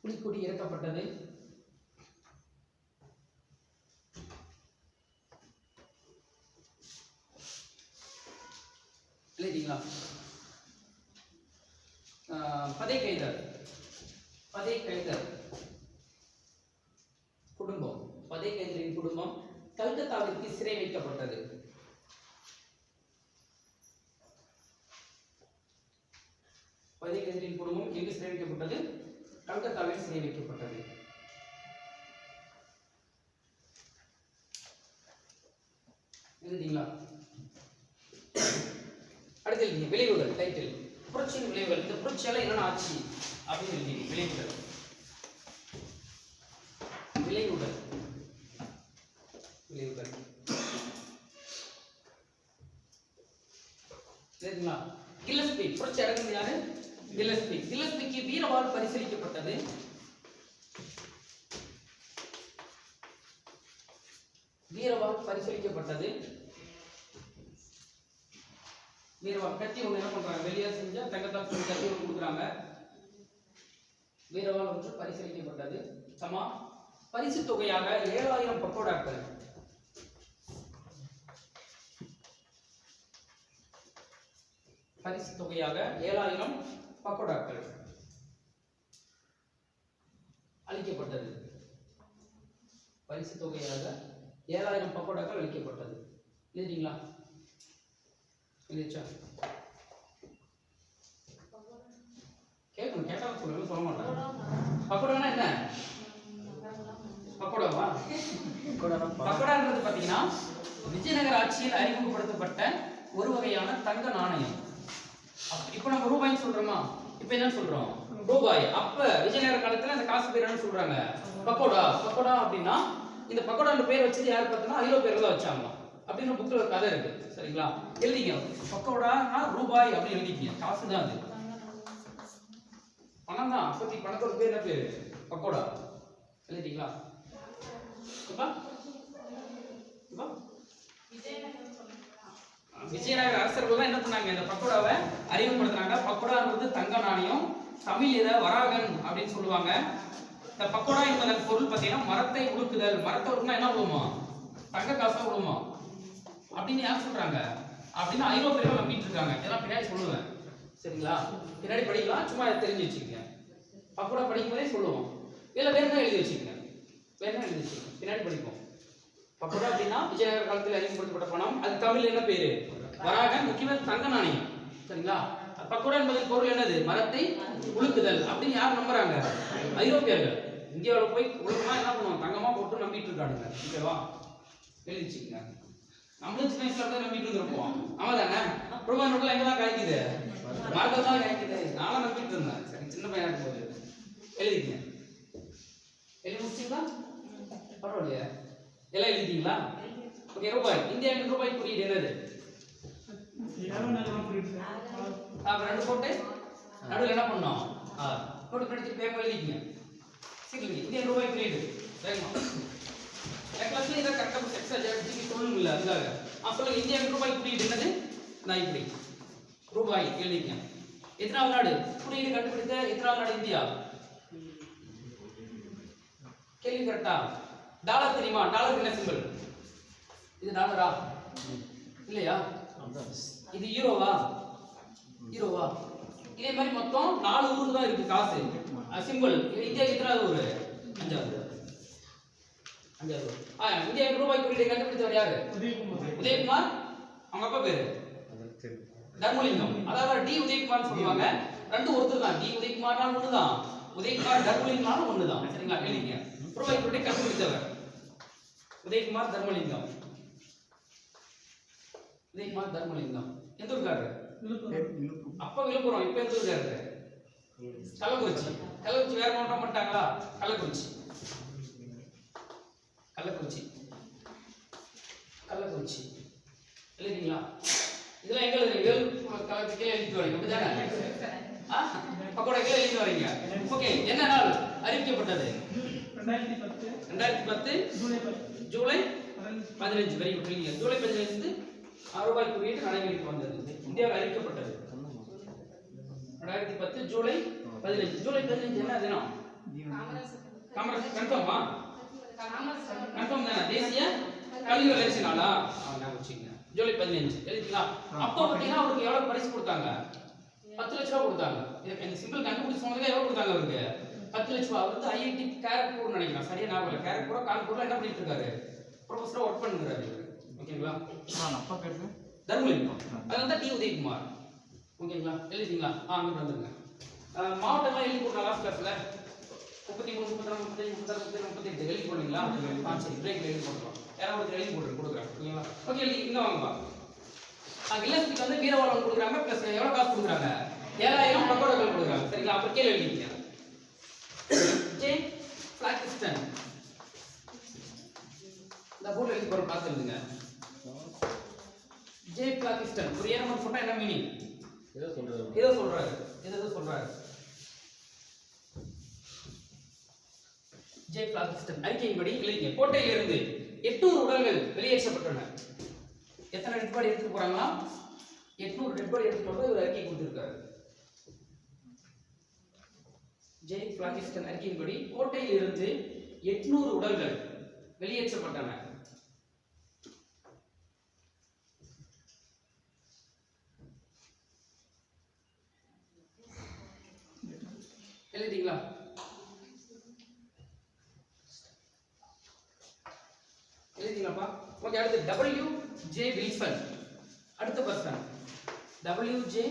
S1: புலிக்கொடி இறக்கப்பட்டது. எழுதிங்களா? பதை கைதர். பதை கைதர் குடும்பம். பதை கைதரின் குடும்பம் கல்கத்தாவிற்கு சிறை வைக்கப்பட்டது. பதை கைதரின் குடும்பம் எங்கு சிறை வைக்கப்பட்டது? கல்கத்தாவில் சிறை வைக்கப்பட்டது. எழுதிங்களா? விளைவுகள் டைட்டில் புரட்சியின் விளைவுகள். இந்த புரட்சியால என்னென்ன ஆச்சு அப்படின்னு எழுதி விளைவுகள். விளைவுகள் விளைவுகள் சரிங்களா? கில்லஸ்பி புரட்சி அடங்குது யாரு? கில்லஸ்பி. கில்லஸ்பிக்கு வீரவாள் பரிசீலிக்கப்பட்டது. வீரவாள் பரிசீலிக்கப்பட்டது. வீரவாள் கத்தி ஒன்று என்ன பண்றாங்க? வெளியே செஞ்சா தங்கத்தால் செஞ்ச கத்தி ஒன்று கொடுக்குறாங்க. வீரவாள் ஒன்று பரிசீலிக்கப்பட்டது. சமா பரிசு தொகையாக 7000 பக்கோடாக்கள். பரிசு தொகையாக 7000 பக்கோடாக்கள் அளிக்கப்பட்டது. பரிசு தொகையாக 7000 பக்கோடாக்கள் அளிக்கப்பட்டது. எழுதிங்களா? எழுதிச்சா? கேட்கணும், கேட்டாலும் சொல்லுங்க, சொல்ல மாட்டேன். பக்கோடானா என்ன? பக்கோடாவா? பக்கோடான்றது பாத்தீங்கன்னா விஜயநகர ஆட்சியில் அறிமுகப்படுத்தப்பட்ட ஒரு வகையான தங்க நாணயம். இப்போ நம்ம ரூபாய்னு சொல்றோமா? இப்போ என்ன சொல்றோம்? ரூபாய். அப்ப விஜயநகர காலத்துல அந்த காசு பேர் என்ன சொல்றாங்க? பக்கோடா. பக்கோடா அப்படின்னா இந்த பக்கோடான்ற பேர் வச்சது யார் பார்த்தோம்னா ஐரோப்பியர்கள் தான் வச்சாங்க அப்படின்னு புக்ல ஒரு கதை இருக்கு. சரிங்களா? எழுதிங்க. பக்கோடானா ரூபாய் அப்படின்னு எழுதிக்கீங்க. காசு தான் அது, பணம் தான். அப்பத்தி பணத்தோட பேர் என்ன பேரு? பக்கோடா. எழுதிட்டீங்களா? விஜயநகர அரசர்கள் தான் என்ன பண்ணாங்க? இந்த பக்கோடாவை அறிமுகப்படுத்தினாங்க. பக்கோடான்றது தங்க நாணயம். தமிழ் இத வராகன் அப்படின்னு சொல்லுவாங்க. இந்த பக்கோடா என்பதன் பொருள் பார்த்தீங்கன்னா மரத்தை உழுக்குதல். மரத்தை உழுக்குனா என்ன விழுமா? தங்க காசா விழுமா அப்படின்னு யார் சொல்றாங்க? அப்படின்னு ஐரோப்பியர்கள் நம்பிட்டு இருக்காங்க. இதெல்லாம் பின்னாடி சொல்லுவேன். சரிங்களா? பின்னாடி படிக்கலாம், சும்மா தெரிஞ்சு வச்சுக்கோங்க. பக்கோடா படிக்கும் போதே சொல்லுவோம். இல்லை வேணும்னா எழுதி வச்சுக்கோங்க. வேணும்னா எழுதி வச்சுக்கோங்க, பின்னாடி படிப்போம். பக்கோடா அப்படின்னா விஜயநகர காலத்தில் அறிமுகப்படுத்தப்பட்ட பணம். அது தமிழ் என்ன பேரு? வராகன். முக்கியமாக தங்க நாணயம். சரிங்களா? பக்கோடா என்பதன் பொருள் என்னது? மரத்தை உழுக்குதல் அப்படின்னு யார் நம்புறாங்க? ஐரோப்பியர்கள். இந்தியாவில் போய் உழுக்குனா என்ன பண்ணுவாங்க? தங்கமா போட்டு நம்பிட்டு இருக்கானுங்க. ஓகேவா? எழுதிச்சுக்கங்க. நம்மளும் சின்ன வயசுல தான் நம்பிட்டு இருந்திருப்போம். ஆமா தானே? ரூபாய் நோட்டில் எங்க தான் காய்க்குது? மரத்தில் தான் காய்க்குது. நானும் நம்பிட்டு இருந்தேன். சரி, சின்ன பையனா இருக்கும்போது. எழுதிக்கங்க. எழுதி முடிச்சிங்களா? பரவாயில்லையா? எல்லாம் எழுதிட்டீங்களா? ஓகே. ரூபாய். இந்தியாவின் ரூபாய் குறியீடு என்னது? ரெண்டு போட்டு நடுவில் என்ன பண்ணோம்? நோட்டு படிச்சு பேப்பர் எழுதிக்கங்க. சரி, இந்தியன் ரூபாய் குறியீடு. சரிங்களா? கிளாஸ்ல இதை கரெக்டாக செக்ஸா ஜட்ஜிக்கு சொல்லணும் இல்லை, அதுக்காக. சொல்லுங்க, இந்தியாவின் ரூபாய் குறியீடு என்னது? நான் இப்படி ரூபாய் எழுதிக்கங்க. எத்தனாவது நாடு குறியீடு கண்டுபிடித்த? எத்தனாவது நாடு? இந்தியா. கேள்வி கரெக்டா? டாலர் தெரியுமா? டாலருக்கு என்ன சிம்பிள்? இது டாலரா? இல்லையா? இது யூரோவா? யூரோவா? இதே மாதிரி மொத்தம் 4 ஊருக்கு தான் இருக்கு காசு சிம்பிள். இந்தியா எத்தனாவது ஊரு? 5வது. 5வது. இந்தியா ரூபாய் குறியீடு கண்டுபிடித்தவர் யாரு? உதயகுமார். அவங்க அப்பா பேரு தர்மலிங்கம். அதாவது டி உதயகுமார் சொல்லுவாங்க. ரெண்டு ஒருத்தர் தான். டி உதயகுமார்னாலும் ஒண்ணுதான், உதயகுமார் தர்மலிங்கம்னாலும் ஒண்ணுதான். சரிங்களா? எழுதிங்க. ரூபாய் குறியீடு கண்டுபிடித்தவர் உதயகுமார் தர்மலிங்கம். உதயகுமார் தர்மலிங்கம் எந்த ஊருக்காரரு? அப்ப விழுப்புரம். இப்ப எந்த ஊருக்காரரு? கள்ளக்குறிச்சி. கள்ளக்குறிச்சி வேற மாவட்டம் பண்ணிட்டாங்களா? கள்ளக்குறிச்சி. கள்ளக்குறிச்சி. கள்ளக்குறிச்சி. எழுதிங்களா? இதெல்லாம் எங்க எழுதுறீங்க? கீழே எழுதிட்டு வரீங்க. அப்படிதானே? பக்கோடா கீழே எழுதிட்டு வரீங்க. ஓகே. என்ன நாள் அறிவிக்கப்பட்டது? 2010 ஜூலை 15. Very good. ஜூலை 15 ரூபாய் குறியீடு நடைமுறைக்கு வந்தது. இந்தியாவில் அறிவிக்கப்பட்டது 2010 ஜூலை 15. ஜூலை 15 என்ன தினம்? காமராஜ். கன்ஃபார்மா? கன்ஃபார்ம் தானே? தேசிய கல்வி வளர்ச்சி நாளா? வச்சுக்கங்க. ஜூலை 15 எழுதிங்களா? அப்போ பார்த்தீங்கன்னா அவருக்கு எவ்வளவு பரிசு கொடுத்தாங்க? 10 லட்ச ரூபா கொடுத்தாங்க. இந்த சிம்பிள் கண்டுபிடிச்சு சொன்னதுக்கு எவ்வளவு கொடுத்தாங்க அவருக்கு? 10 லட்ச ரூபா. அவர் வந்து ஐஐடி கேரக்பூர் நினைக்கிறேன். சரியா ஞாபகம் இல்லை. கேரக்பூரா கான்பூர்ல என்ன பண்ணிட்டு இருக்காரு? ப்ரொஃபஸரா ஒர்க் பண்ணுறாரு. ஓகேங்களா? அப்பா பேரு தர்மலிங்கம். அதனால தான் டி உதயகுமார். ஓகேங்களா? எழுதிங்களா? அங்கே வந்துருங்க. மாவட்டம்லாம் எழுதி போடலாம். லாஸ்ட் கிளாஸ்ல 33, 34, 35, 36, 38 எழுதி போடுங்களா? சரி, பிரேக்ல எழுதி போட்டுருவோம். யாராவது எழுதி போட்டு கொடுக்குறேன். ஓகேங்களா? ஓகே, எழுதி இங்க வாங்கப்பா. வில்லன்ஸ்க்கு வந்து வீரவாளம் கொடுக்குறாங்க பிளஸ் எவ்வளவு காசு கொடுக்குறாங்க 7000 பக்கோடாக்கள் கொடுக்குறாங்க சரிங்களா அப்ப கீழே எழுதிக்கங்க ஜே பிளாக்கிஸ்டன் இந்த போர்டு எழுதி போற பார்த்து எழுதுங்க ஜே பிளாக்கிஸ்டன் ஒரு ஏரமன் போட்டா என்ன மீனிங்
S2: ஏதோ சொல்றாரு
S1: ஏதோ சொல்றாரு ஜே பிளாக்கிஸ்டன் அறிக்கையின்படி எழுதிங்க கோட்டையிலிருந்து 800 உடல்கள் வெளியேற்றப்பட்டன எத்தனை டெட் பாடி எடுத்து போறாங்களா 800 டெட் பாடி எடுத்து போறது ஒரு அறிக்கை கொடுத்திருக்காரு ஜே பிளாக்கிஸ்டன் அறிக்கையின்படி கோட்டையில் இருந்து 800 உடல்கள் வெளியேற்றப்பட்டன எழுதிங்களா எழுதிங்களாப்பா ஓகே அடுத்து டபிள்யூ ஜே வில்சன் அடுத்த பர்சன் டபிள்யூ ஜே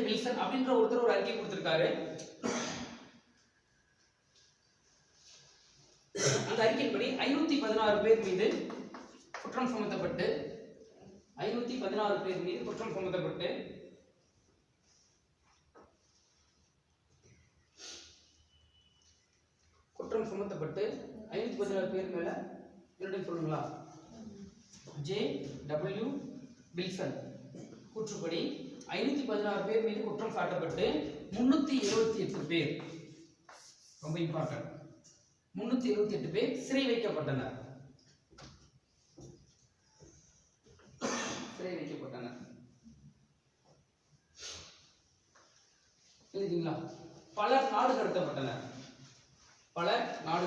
S1: வில்சன் அப்படின்ற ஒருத்தர் ஒரு அறிக்கை கொடுத்திருக்காரு அந்த அறிக்கையின்படி 516 பேர் மீது குற்றம் சுமத்தப்பட்டு 516 பேர் மீது குற்றம் சுமத்தப்பட்டு குற்றம் சுமத்தப்பட்டு 516 பேர் மேல என்னுடைய சொல்லுங்களா ஜே டபிள்யூ வில்சன் கூற்றுப்படி 516 பேர் மீது குற்றம் சாட்டப்பட்டு 378 பேர் ரொம்ப இம்பார்ட்டன்ட் 378 பேர் சிறை வைக்கப்பட்டனர் எழுதிங்களா பலர் நாடு கடத்தப்பட்டனர் நாடு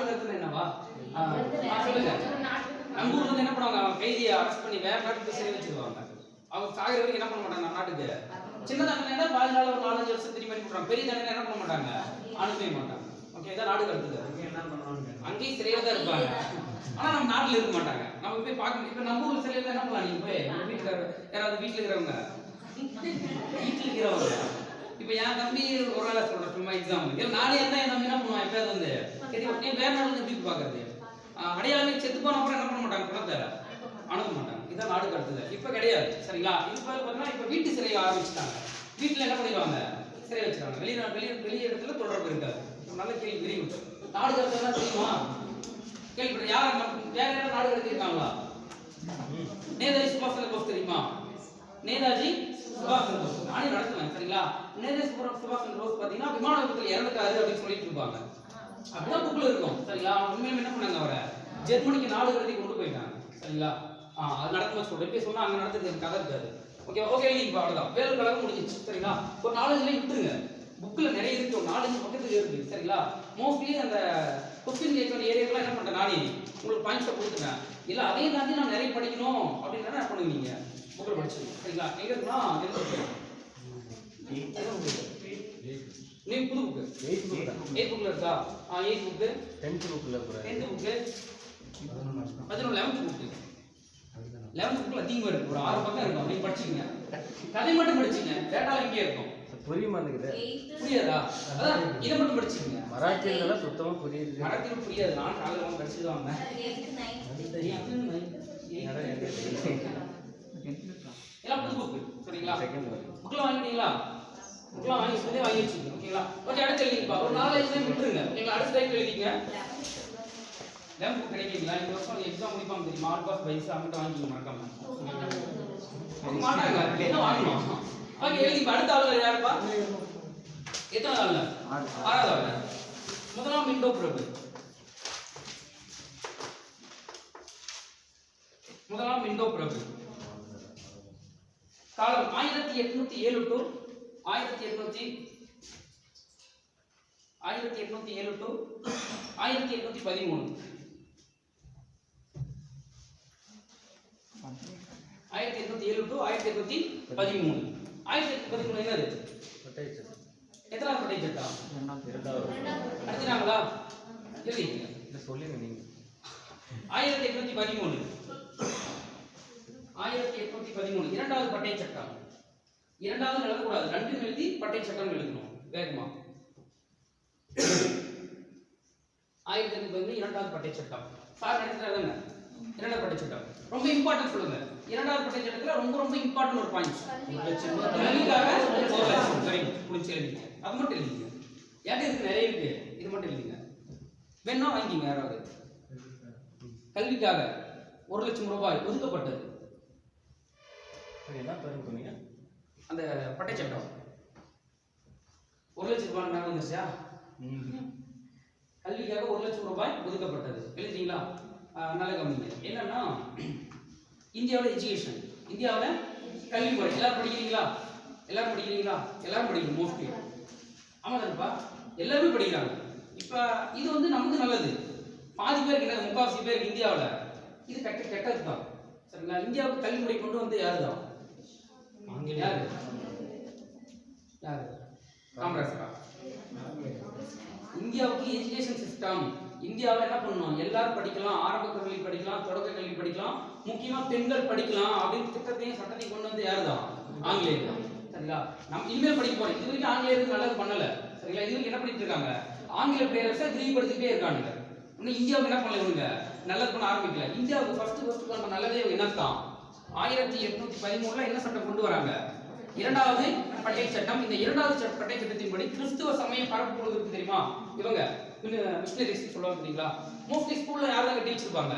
S1: கடத்தல் என்னவா சொல்லுங்க நம்ம ஊர்ல வந்து என்ன பண்ணுவாங்க கைதியை அரெஸ்ட் பண்ணி வேற நாட்டுக்கு சிறை வச்சிருவாங்க அவங்க சாகிற வரைக்கும் என்ன பண்ண மாட்டாங்க நாட்டுக்கு சின்ன தண்டனை பாதி நாள் ஒரு 4-5 வருஷம் திரும்பி பண்ணி போடுறாங்க பெரிய தண்டனை என்ன பண்ண மாட்டாங்க அனுப்பவே மாட்டாங்க ஓகே இதான் நாடு கடத்துது என்ன பண்ணுவாங்க அங்கேயும் சிறையில தான் இருப்பாங்க ஆனா நம்ம நாட்டுல இருக்க மாட்டாங்க நம்ம போய் பார்க்க இப்ப நம்ம ஊர்ல சிறையில என்ன பண்ணலாம் நீங்க போய் வீட்டுல யாராவது வீட்டுல இருக்கிறவங்க இப்ப என் தம்பி ஒரு நாள் சொல்றேன் சும்மா எக்ஸாம் நானே இருந்தா என் தம்பி என்ன பண்ணுவான் எப்பயாவது வந்து வேற நாள் வந்து எப்படி பாக்குறது அடையாளமே செத்து போன அப்புறம் என்ன பண்ண மாட்டாங்க பணத்தை அனுப்ப மாட்டாங்க இதான் நாடு கடத்துது இப்ப கிடையாது சரிங்களா இப்ப பார்த்தீங்கன்னா இப்ப வீட்டு சிறையை ஆரம்பிச்சுட்டாங்க வீட்டுல என்ன பண்ணிடுவாங்க சிறை வச்சிருக்காங்க வெளி இடத்துல தொடர்பு இருக்காது நல்ல கேள்வி விரிவு நாடு கடத்தலாம் தெரியுமா கேள்விப்பட்ட யார் வேற யாரும் நாடு கடத்திருக்காங்களா நேதாஜி சுபாஷ் சந்திர போஸ் தெரியுமா நேதாஜி சுபாஷ் சந்திர போஸ் நானே நடத்துவேன் சரிங்களா நேதாஜி சுபாஷ் சந்திர போஸ் பாத்தீங்கன்னா விமான விபத்துல இறந்துட்டாரு அப்படின்னு சொல்லிட்டு இருப்பாங்க அப்படிதான் புக்ல இருக்கும் சரிங்களா உண்மையில என்ன பண்ணாங்க அவரை ஜெர்மனிக்கு நாடு கடத்தி கொண்டு போயிட்டாங்க சரிங்களா அது நடக்கும்போது சொல்றேன் இப்ப சொன்னா அங்க நடந்தது எனக்கு கதை இருக்காது ஓகே நீங்க அவ்வளவுதான் வேலூர் கழகம் முடிஞ்சிச்சு சரிங்களா ஒரு 4-5 விட்டுருங்க புக்ல நிறைய இருக்கு ஒரு 4-5 பக்கத்துல இருக்கு சரிங்களா மோஸ்ட்லி அந்த கொஸ்டின் கேட்கிற ஏரியாக்கெல்லாம் என்ன பண்றேன் நானே உங்களுக்கு பாயிண்ட்ஸை கொடுத்துட்டேன் இல்ல அதையும் தாண்டி நான் நிறைய படிக்கணும் அப்படின்னா என்ன பண்ணுங்க நீங்க புக்ல படிச்சு சரிங்களா எங்க இருக்குன்னா நீ புது புக்கு 8 புக்ல இருக்கா 8 புக்கு
S2: 10th புக்ல
S1: 11th புக்கு 11th புக்ல அதிகமா இருக்கு ஒரு 6 பக்கம் இருக்கும் நீங்க படிச்சீங்க கதை மட்டும் படிச்சீங்க டேட்டா எங்கே இருக்கும்
S2: புரியுமா இருக்குது
S1: புரியாதா அதான் இத மட்டும் படிச்சீங்க
S2: மராத்தியில சுத்தமா புரியுது
S1: மராத்தியில புரியாது நான் காலையில வந்து படிச்சிட்டு வாங்க எல்லாம் புது புக் சரிங்களா புக்ல வாங்கிட்டீங்களா புக்ல வாங்கி சொல்லி வாங்கி வச்சிருக்கீங்க ஓகேங்களா ஓகே அடுத்து எழுதிங்கப்பா ஒரு 4-5 டைம் விட்டுருங்க நீங்க அடுத்த டைம் எழுதிங்க லேம் புக் கிடைக்கீங்களா இந்த வருஷம் எக்ஸாம் முடிப்பாங்க தெரியுமா ஆல் பாஸ் பைசா அமௌண்ட் வாங்கிங்க மறக்காம மாட்டாங்க என்ன வாங்கணும் ஓகே எழுதி அடுத்த ஆளுங்க யாருப்பா எத்தனை ஆளுங்க 6வது ஆளுங்க முதலாம் மிண்டோ பிரபு காலம் 1807 டு 1813 என்னது எத்தனாவது பட்டை சட்டா அடிச்சாங்களா எழுதிங்க
S2: சொல்லுங்க நீங்க
S1: 1813 இரண்டாவது பட்டய சட்டம். இரண்டாவது எழுதக்கூடாது, ரெண்டு எழுதி பட்டய சட்டம் எழுதணும் வேகமா. 1813 இரண்டாவது பட்டய சட்டம். சார் நடத்துறாங்க இரண்டாவது பட்டய சட்டம். ரொம்ப இம்பார்ட்டன்ட் சொல்லுங்க. இரண்டாவது பட்டய சட்டத்துல ரொம்ப ரொம்ப இம்பார்ட்டன்ட் ஒரு பாயிண்ட். கல்விக்காக 1 லட்சம். சரி புரிஞ்சு எழுதிங்க. அது மட்டும் எழுதிங்க. ஏன்டா இதுக்கு நிறைய இருக்கு, இது மட்டும் எழுதிங்க. வேணா வாங்கிங்க யாராவது. கல்விக்காக 1 லட்சம் ரூபாய் ஒதுக்கப்பட்டது.
S2: என்ன பேரு சொன்னீங்க?
S1: அந்த பட்டய சட்டம் 1 லட்சம் ரூபாய் ஞாபகம் வந்துச்சா? கல்விக்காக 1 லட்சம் ரூபாய் ஒதுக்கப்பட்டது. எழுதிங்களா? நல்ல கவனிங்க. என்னன்னா இந்தியாவோட எஜுகேஷன், இந்தியாவோட கல்வி முறை எல்லாரும் படிக்கிறீங்களா? எல்லாரும் படிக்கிறீங்களா? எல்லாரும் படிக்கணும் மோஸ்ட்லி. ஆமா தானப்பா, எல்லாருமே படிக்கிறாங்க. இப்ப இது வந்து நமக்கு நல்லது. பாதி பேருக்கு என்ன, முக்காவாசி பேருக்கு இந்தியாவில் இது கெட்டது தான். சரிங்களா? இந்தியாவுக்கு கல்வி முறை கொண்டு வந்து யாரு தான்? யாரு? யாரு? காமராஜரா? இந்தியாவுக்கு எஜுகேஷன் சிஸ்டம், இந்தியாவில் என்ன பண்ணணும், எல்லாரும் படிக்கலாம், ஆரம்ப கல்வி படிக்கலாம், தொடக்க கல்வி படிக்கலாம், முக்கியமா பெண்கள் படிக்கலாம் அப்படின்னு திட்டத்தையும் சட்டத்தையும் கொண்டு வந்து யாரு தான்? ஆங்கிலேயர் தான். சரிங்களா? நம்ம இனிமேல் படிக்க போறோம். இது வரைக்கும் ஆங்கிலேயருக்கு நல்லது பண்ணல. சரிங்களா? இது வரைக்கும் என்ன பண்ணிட்டு இருக்காங்க, ஆங்கில பேரரசை விரிவுபடுத்திட்டே இருக்காங்க. இன்னும் இந்தியாவுக்கு என்ன பண்ணல இவங்க, நல்லது பண்ண ஆரம்பிக்கல. இந்தியாவுக்கு ஃபர்ஸ்ட் பண்ண நல்லதே இவங்க என்னத்தான், 1813 என்ன சட்டம் கொண்டு வராங்க, இரண்டாவது பட்டய சட்டம். இந்த இரண்டாவது பட்டய சட்டத்தின்படி கிறிஸ்துவ சமயம் பரப்புவதற்கு தெரியுமா, இவங்க மிஷனரிஸ் சொல்லுவாங்க தெரியுங்களா? மோஸ்ட்லி ஸ்கூல்ல யார் தான் கட்டி வச்சிருப்பாங்க,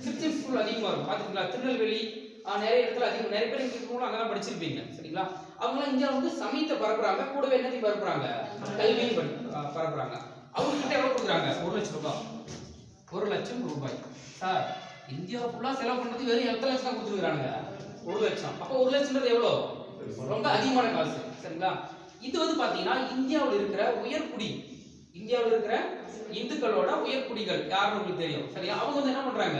S1: கிறிஸ்டியன் ஸ்கூல் அதிகமா இருக்கும். பாத்துக்கீங்களா? திருநெல்வேலி நிறைய இடத்துல அதிகம், நிறைய பேர் இங்க ஸ்கூல்ல அங்கதான் படிச்சிருப்பீங்க. சரிங்களா? அவங்க இந்தியா வந்து சமயத்தை பரப்புறாங்க, கூடவே என்னத்தையும் பரப்புறாங்க, கல்வியும் பரப்புறாங்க. அவங்க கிட்ட எவ்வளவு கொடுக்குறாங்க, 1 லட்சம் ரூபாய். 1 லட்சம் ரூபாய். சார் இந்தியா ஃபுல்லா செலவு பண்றது வெறும் எத்தனை லட்சம் தான் கொடுத்துருக்காங்க, 1 லட்சம். அப்போ 1 லட்சம்ன்றது எவ்வளவு, ரொம்ப அதிகமான காசு. சரிங்களா? இது வந்து பாத்தீங்கன்னா இந்தியாவில் இருக்கிற உயர்குடி, இந்தியாவில் இருக்கிற இந்துக்களோட உயர்குடிகள் யாருன்னு உங்களுக்கு தெரியும். சரியா? அவங்க வந்து என்ன பண்றாங்க,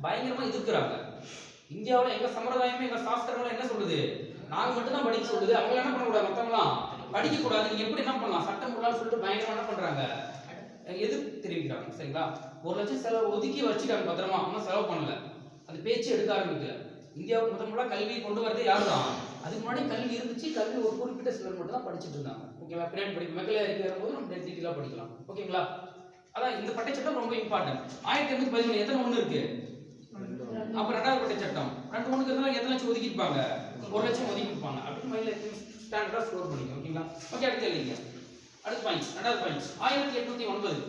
S1: பயங்கரமா எதிர்க்கிறாங்க. இந்தியாவில் எங்க சம்பிரதாயமே எங்க சாஸ்திரங்களும் என்ன சொல்லுது, நாங்க மட்டும் தான் படிக்க சொல்லுது, அவங்க என்ன பண்ணக்கூடாது, மத்தவங்களாம் படிக்க கூடாது, நீங்க எப்படி என்ன பண்ணலாம், சட்டம் போடலாம்னு சொல்லிட்டு பயங்கரமா என்ன பண்றாங்க, எதிர்ப்பு தெரிவிக்கிறாங்க. சரிங்களா? 1 லட்சம் செலவு ஒதுக்கி வச்சுட்டாங்க பத்திரமா, ஆனால் செலவு பண்ணல, அந்த பேச்சு எடுக்க ஆரம்பிக்கல. இந்தியாவுக்கு முதல்ல கல்வி கொண்டு வரது யாரு தான், அதுக்கு முன்னாடி கல்வி இருந்துச்சு, கல்வி ஒரு குறிப்பிட்ட சிலர் மட்டும் தான் படிச்சுட்டு இருந்தாங்க. ஓகேவா? பின்னாடி படிக்கும் மக்கள் அறிக்கை வரும்போது நம்ம டென்சிட்டிலாம் படிக்கலாம். ஓகேங்களா? அதான் இந்த பட்டய சட்டம் ரொம்ப இம்பார்ட்டன்ட். 1813 எத்தனை ஒண்ணு இருக்கு, அப்ப ரெண்டாவது பட்டய சட்டம் 2 ஒண்ணுக்கு இருந்தாலும் எத்தனை லட்சம் ஒதுக்கிருப்பாங்க, 1 லட்சம் ஒதுக்கிருப்பாங்க. அப்படி மைண்ட்ல ஸ்டாண்டர்டா ஸ்டோர் பண்ணிக்கோங்க. ஓகேங்களா? ஓகே, அடுத்து எழுதிங்க. அடுத்த பாயிண்ட், ரெண்டாவது பாயிண்ட் 1809.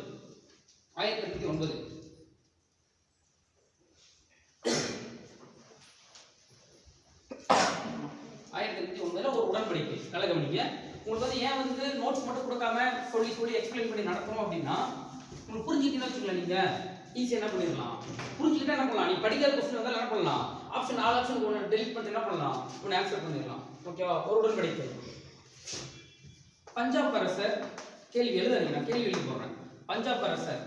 S1: 1809 ஒரு உடன்படிக்கை. நல்ல கவனிங்க. உங்களுக்கு வந்து ஏன் வந்து நோட்ஸ் மட்டும் கொடுக்காம சொல்லி எக்ஸ்பிளைன் பண்ணி நடத்துறோம் அப்படின்னா, உங்களுக்கு புரிஞ்சுக்கிட்டீங்கன்னு வச்சுக்கோங்களேன், நீங்க ஈஸியா என்ன பண்ணிடலாம், புரிஞ்சுக்கிட்டா என்ன பண்ணலாம், நீ படிக்காத கொஸ்டின் வந்தாலும் என்ன பண்ணலாம், ஆப்ஷன் 4 ஆப்ஷன் ஒன்று டெலிட் பண்ணிட்டு என்ன பண்ணலாம், ஒன்று ஆன்சர் பண்ணிடலாம். ஓகேவா? ஒரு உடன்படிக்கை. பஞ்சாப் அரசர், கேள்வி எழுதுறீங்க, நான் கேள்வி எழுதி போடுறேன். பஞ்சாப் அரசர்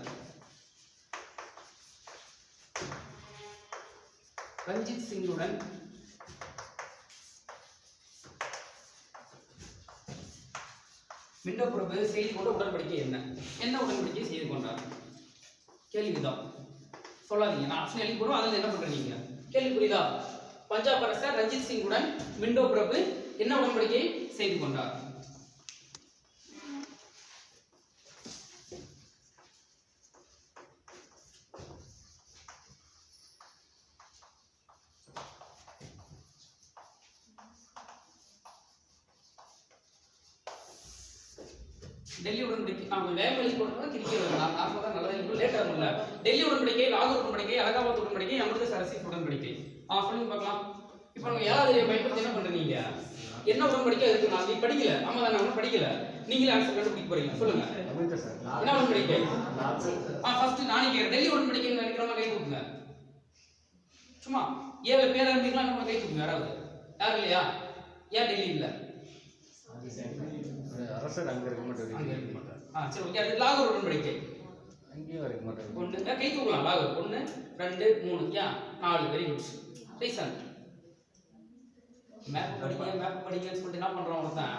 S1: ரஞ்சித் சிங்குடன் மிண்டோ பிரபு செய்து கொண்ட உடன்படிக்கை என்ன உடன்படிக்கை செய்து கொண்டார்? கேள்விதான், சொல்லாதீங்க, நான் ஆப்ஷன் எழுதி போடுறோம், அதில் என்ன பண்றீங்க, கேள்வி புரியுதா? பஞ்சாப் அரசர் ரஞ்சித் சிங்குடன் மிண்டோ பிரபு என்ன உடன்படிக்கை செய்து கொண்டார்? டெல்லி உடன்படிக்கை நாம வேகவழி போடுறோம், கிரிக்கிறது நான் தான் நல்லதா இருக்கும், லேட் ஆகும்ல. டெல்லி உடன்படிக்கை, லாகூர் உடன்படிக்கை, அலகாபாத் உடன்படிக்கை, அமிர்தசரஸ் உடன்படிக்கை. சொல்லுங்க பார்க்கலாம். இப்போ நம்ம 7வது பயன்படுத்தி என்ன பண்றீங்க, என்ன உடன்படிக்கை இருக்கு, நான் நீ படிக்கல, ஆமா தான் நான் படிக்கல, நீங்களே ஆன்சர் கண்டுபிடிக்க போறீங்க. சொல்லுங்க, என்ன உடன்படிக்கை? ஃபர்ஸ்ட் நானே கேக்குறேன், டெல்லி உடன்படிக்கை நினைக்கிறவங்க கை தூக்குங்க. சும்மா 7 பேரா இருந்தீங்களா, நம்ம கை தூக்குங்க. யாரும் இல்லையா? ஏன் டெல்லி இல்ல?
S2: அரசர் அங்க இருக்க மாட்டார்.
S1: சரி, ஓகே. அது லாகூர் உடன்படிக்கை
S2: அங்கேயும் இருக்க மாட்டார்.
S1: 1 கை தூக்கலாம். லாகூர் 1 2 3 4. Very good. ரைசன் மேப் படிங்கன்னு சொல்லிட்டு என்ன பண்றான் ஒருத்தன்,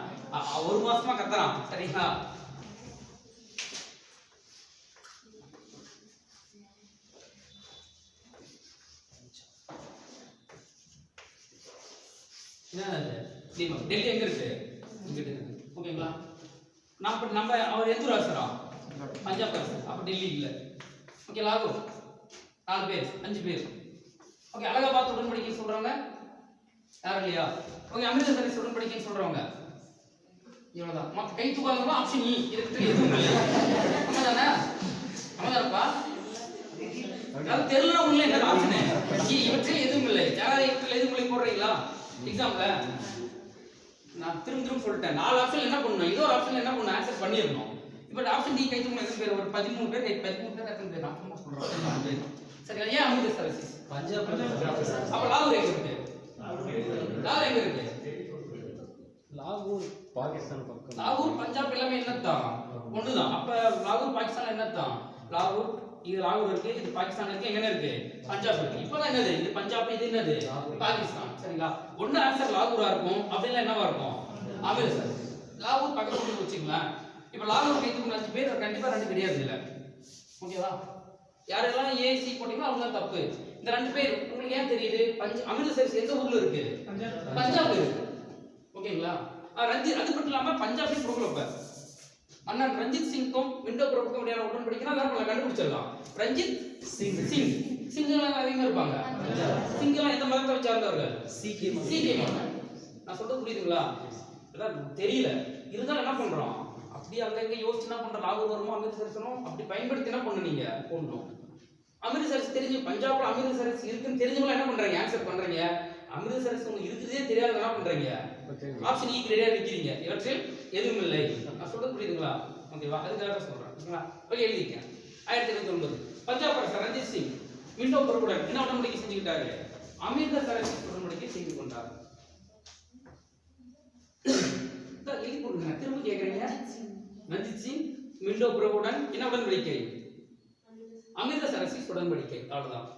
S1: 1 மாசமா கத்துறான். சரிங்களா? என்ன அது தீபம். டெல்லி எங்க இருக்கு? இங்கிட்டு இருக்கு. ஓகேங்களா? நம்ம அவர் எந்த ராசரா? பஞ்சாப் அரசர். அப்ப டெல்லி இல்ல. ஓகே, லாகூர் 4 பேர் 5 பேர். ஓகே, அலகாபாத் உடன்படிக்கை சொல்றவங்க யாரும் இல்லையா? ஓகே, அமிர்தசரஸ் உடன்படிக்கைன்னு சொல்றவங்க இவ்வளவுதான். மத்த கை தூக்காதவங்க ஆப்ஷன் இ. இதுக்கு எதுவும் இல்லை. ஆமாதானே? ஆமாதானப்பா? அது தெரியல உள்ள என்ன ஆப்ஷன்? இவற்றில் எதுவும் இல்லை. யாராவது இவற்றில் எதுவும் இல்லை போடுறீங்களா எக்ஸாம்ல? நான் திரும்ப சொல்லிட்டேன். 4 ஆப்ஷன் என்ன பண்ணணும்? ஏதோ ஒரு ஆப்ஷன் என்ன பண்ணணும்? ஆன்சர் பண்ணிரணும். இப்போ ஆப்ஷன் டி கை தூக்க எத்தனை பேர்? ஒரு 13 பேர். 13 பேர் எத்தனை பேர்? நான் சும்மா சொல்றேன். 4 பேர். சரியா? ஏன் அமிர்தசரஸ்?
S2: பஞ்சாப்.
S1: அப்ப லாகூர் எங்க இருக்கு? லாகூர் எங்க இருக்கு?
S2: லாகூர் பாகிஸ்தான் பக்கம்.
S1: லாகூர் பஞ்சாப் எல்லாமே என்னதான்? ஒண்ணுதான். அப்ப லாகூர் பாகிஸ்தான் என்னதான்? லாகூர் இது லாகூர் இருக்கு, இது பாகிஸ்தான் இருக்கு, எங்க இருக்கு? பஞ்சாப் இருக்கு. இப்பதான் என்னது? இது பஞ்சாப், இது என்னது? பாகிஸ்தான். சரிங்களா? ஒண்ணு ஆன்சர் லாகூரா இருக்கும், அப்படின்னா என்னவா இருக்கும்? அமிர்தசரஸ். லாகூர் பக்கத்துல வச்சுக்கலாம். இப்ப லாகூர் கைத்துக்கு 5 பேர் கண்டிப்பா 2 கிடையாது இல்ல. ஓகேவா? யாரெல்லாம் ஏசி போட்டீங்களோ அவங்க தான் தப்பு. இந்த 2 பேர் உங்களுக்கு ஏன் தெரியுது? அமிர்தசரஸ் எந்த ஊர்ல இருக்கு? பஞ்சாப்ல இருக்கு. ஓகேங்களா? ரஞ்சித் அது மட்டும் இல்லாம பஞ்சாபின் பிரபுலப்ப அண்ணன் ரஞ்சித் சிங்கும் விண்டோ பிரபுக்கும் இடையான உடன்படிக்கைனா எல்லாரும் கண்டுபிடிச்சிடலாம். ரஞ்சித் சிங்கெல்லாம் அதிகமா இருப்பாங்க. சிங்கெல்லாம் எந்த மதத்தை சார்ந்தவர்கள்? சீக்கிய மதம். நான் சொல்றது புரியுதுங்களா? அதான் தெரியல. இருந்தாலும் என்ன பண்றோம்? அப்படியே அங்கங்க யோசிச்சு என்ன பண்றோம்? லாகூர் வருமோ அமிர்தசரஸும் அப்படி பயன்படுத்தி என்ன பண்ணணும்? நீங்க போடணும். அமிர்தசரஸ் தெரிஞ்சு பஞ்சாப்ல அமிர்தசரஸ் இருக்குன்னு தெரிஞ்சவங்க என்ன பண்றீங்க? ஆன்சர் பண்றீங்க. அமிர்தசரஸ் உங்களுக்கு இருக்குதே தெரியாத என்ன பண்றீங்க? ஆப்ஷன் இ ரெடியா வைக்கிறீங்க. இவற்றில் எதுவும் இல்லை. நான் சொல்றது புரியுதுங்களா? ஓகேவா? அதுக்காக சொல்றேன். ஓகேவா? ஓகே, எழுதிக்கங்க. 1029 பஞ்சாப் அரசர் ரஞ்சித் சிங் விண்டோ பிரபுடன் என்ன உடன்படிக்கை செஞ்சுக்கிட்டாரு? அமிர்தசரஸ் உடன்படிக்கை செய்து கொண்டார். எழுதி கொடுங்க. திரும்ப கேக்குறீங்க. ரஞ்சித் சிங் விண்டோ பிரபுடன் என்ன உடன்படிக்கை? அமிர்தசரஸ் உடன்படிக்கை. அவ்வளவுதான்.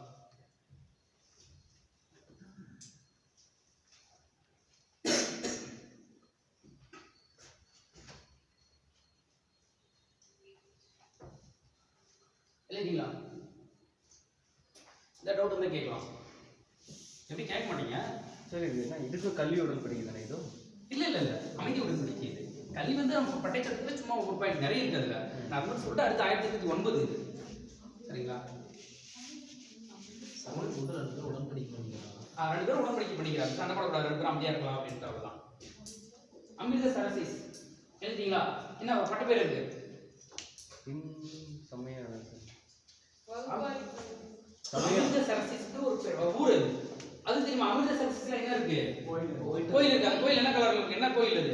S1: எழுதிங்களா? இந்த டவுட் வந்து கேட்கலாம். எப்படி கேட்க மாட்டீங்க?
S2: சரி, இதுக்கு கல்வி உடன்படிக்கை தானே இது?
S1: இல்ல அமைதி உடன்படிக்கை இது. கல்வி வந்து நம்ம பட்டைச்சட்டத்துல சும்மா ஒரு பாயிண்ட் நிறைய இருக்கு அதுல. நான் வந்து சொல்லிட்டு அடுத்து 1809 இது. சரிங்களா?
S2: சமன் கூட 2 பேரும் உடன்படிக்கை பண்ணிக்கிறாங்க.
S1: 2 பேரும் உடன்படிக்கை பண்ணிக்கிறாங்க. சண்டை போடக்கூடாது, 2 பேரும் அமைதியா இருக்கலாம் அப்படின்ட்டு அவ்வளவுதான். அமிர்தசரஸ் எழுதிங்களா? என்ன பட்ட பேர் இருக்கு? அமிர்தசரஸ்க்கு ஒரு ஊர் அது. அது தெரியுமா? அமிர்தசரஸ்ல என்ன இருக்கு? கோயில் இருக்கு. அந்த கோயில் என்ன கலர்ல இருக்கு? என்ன கோயில் அது?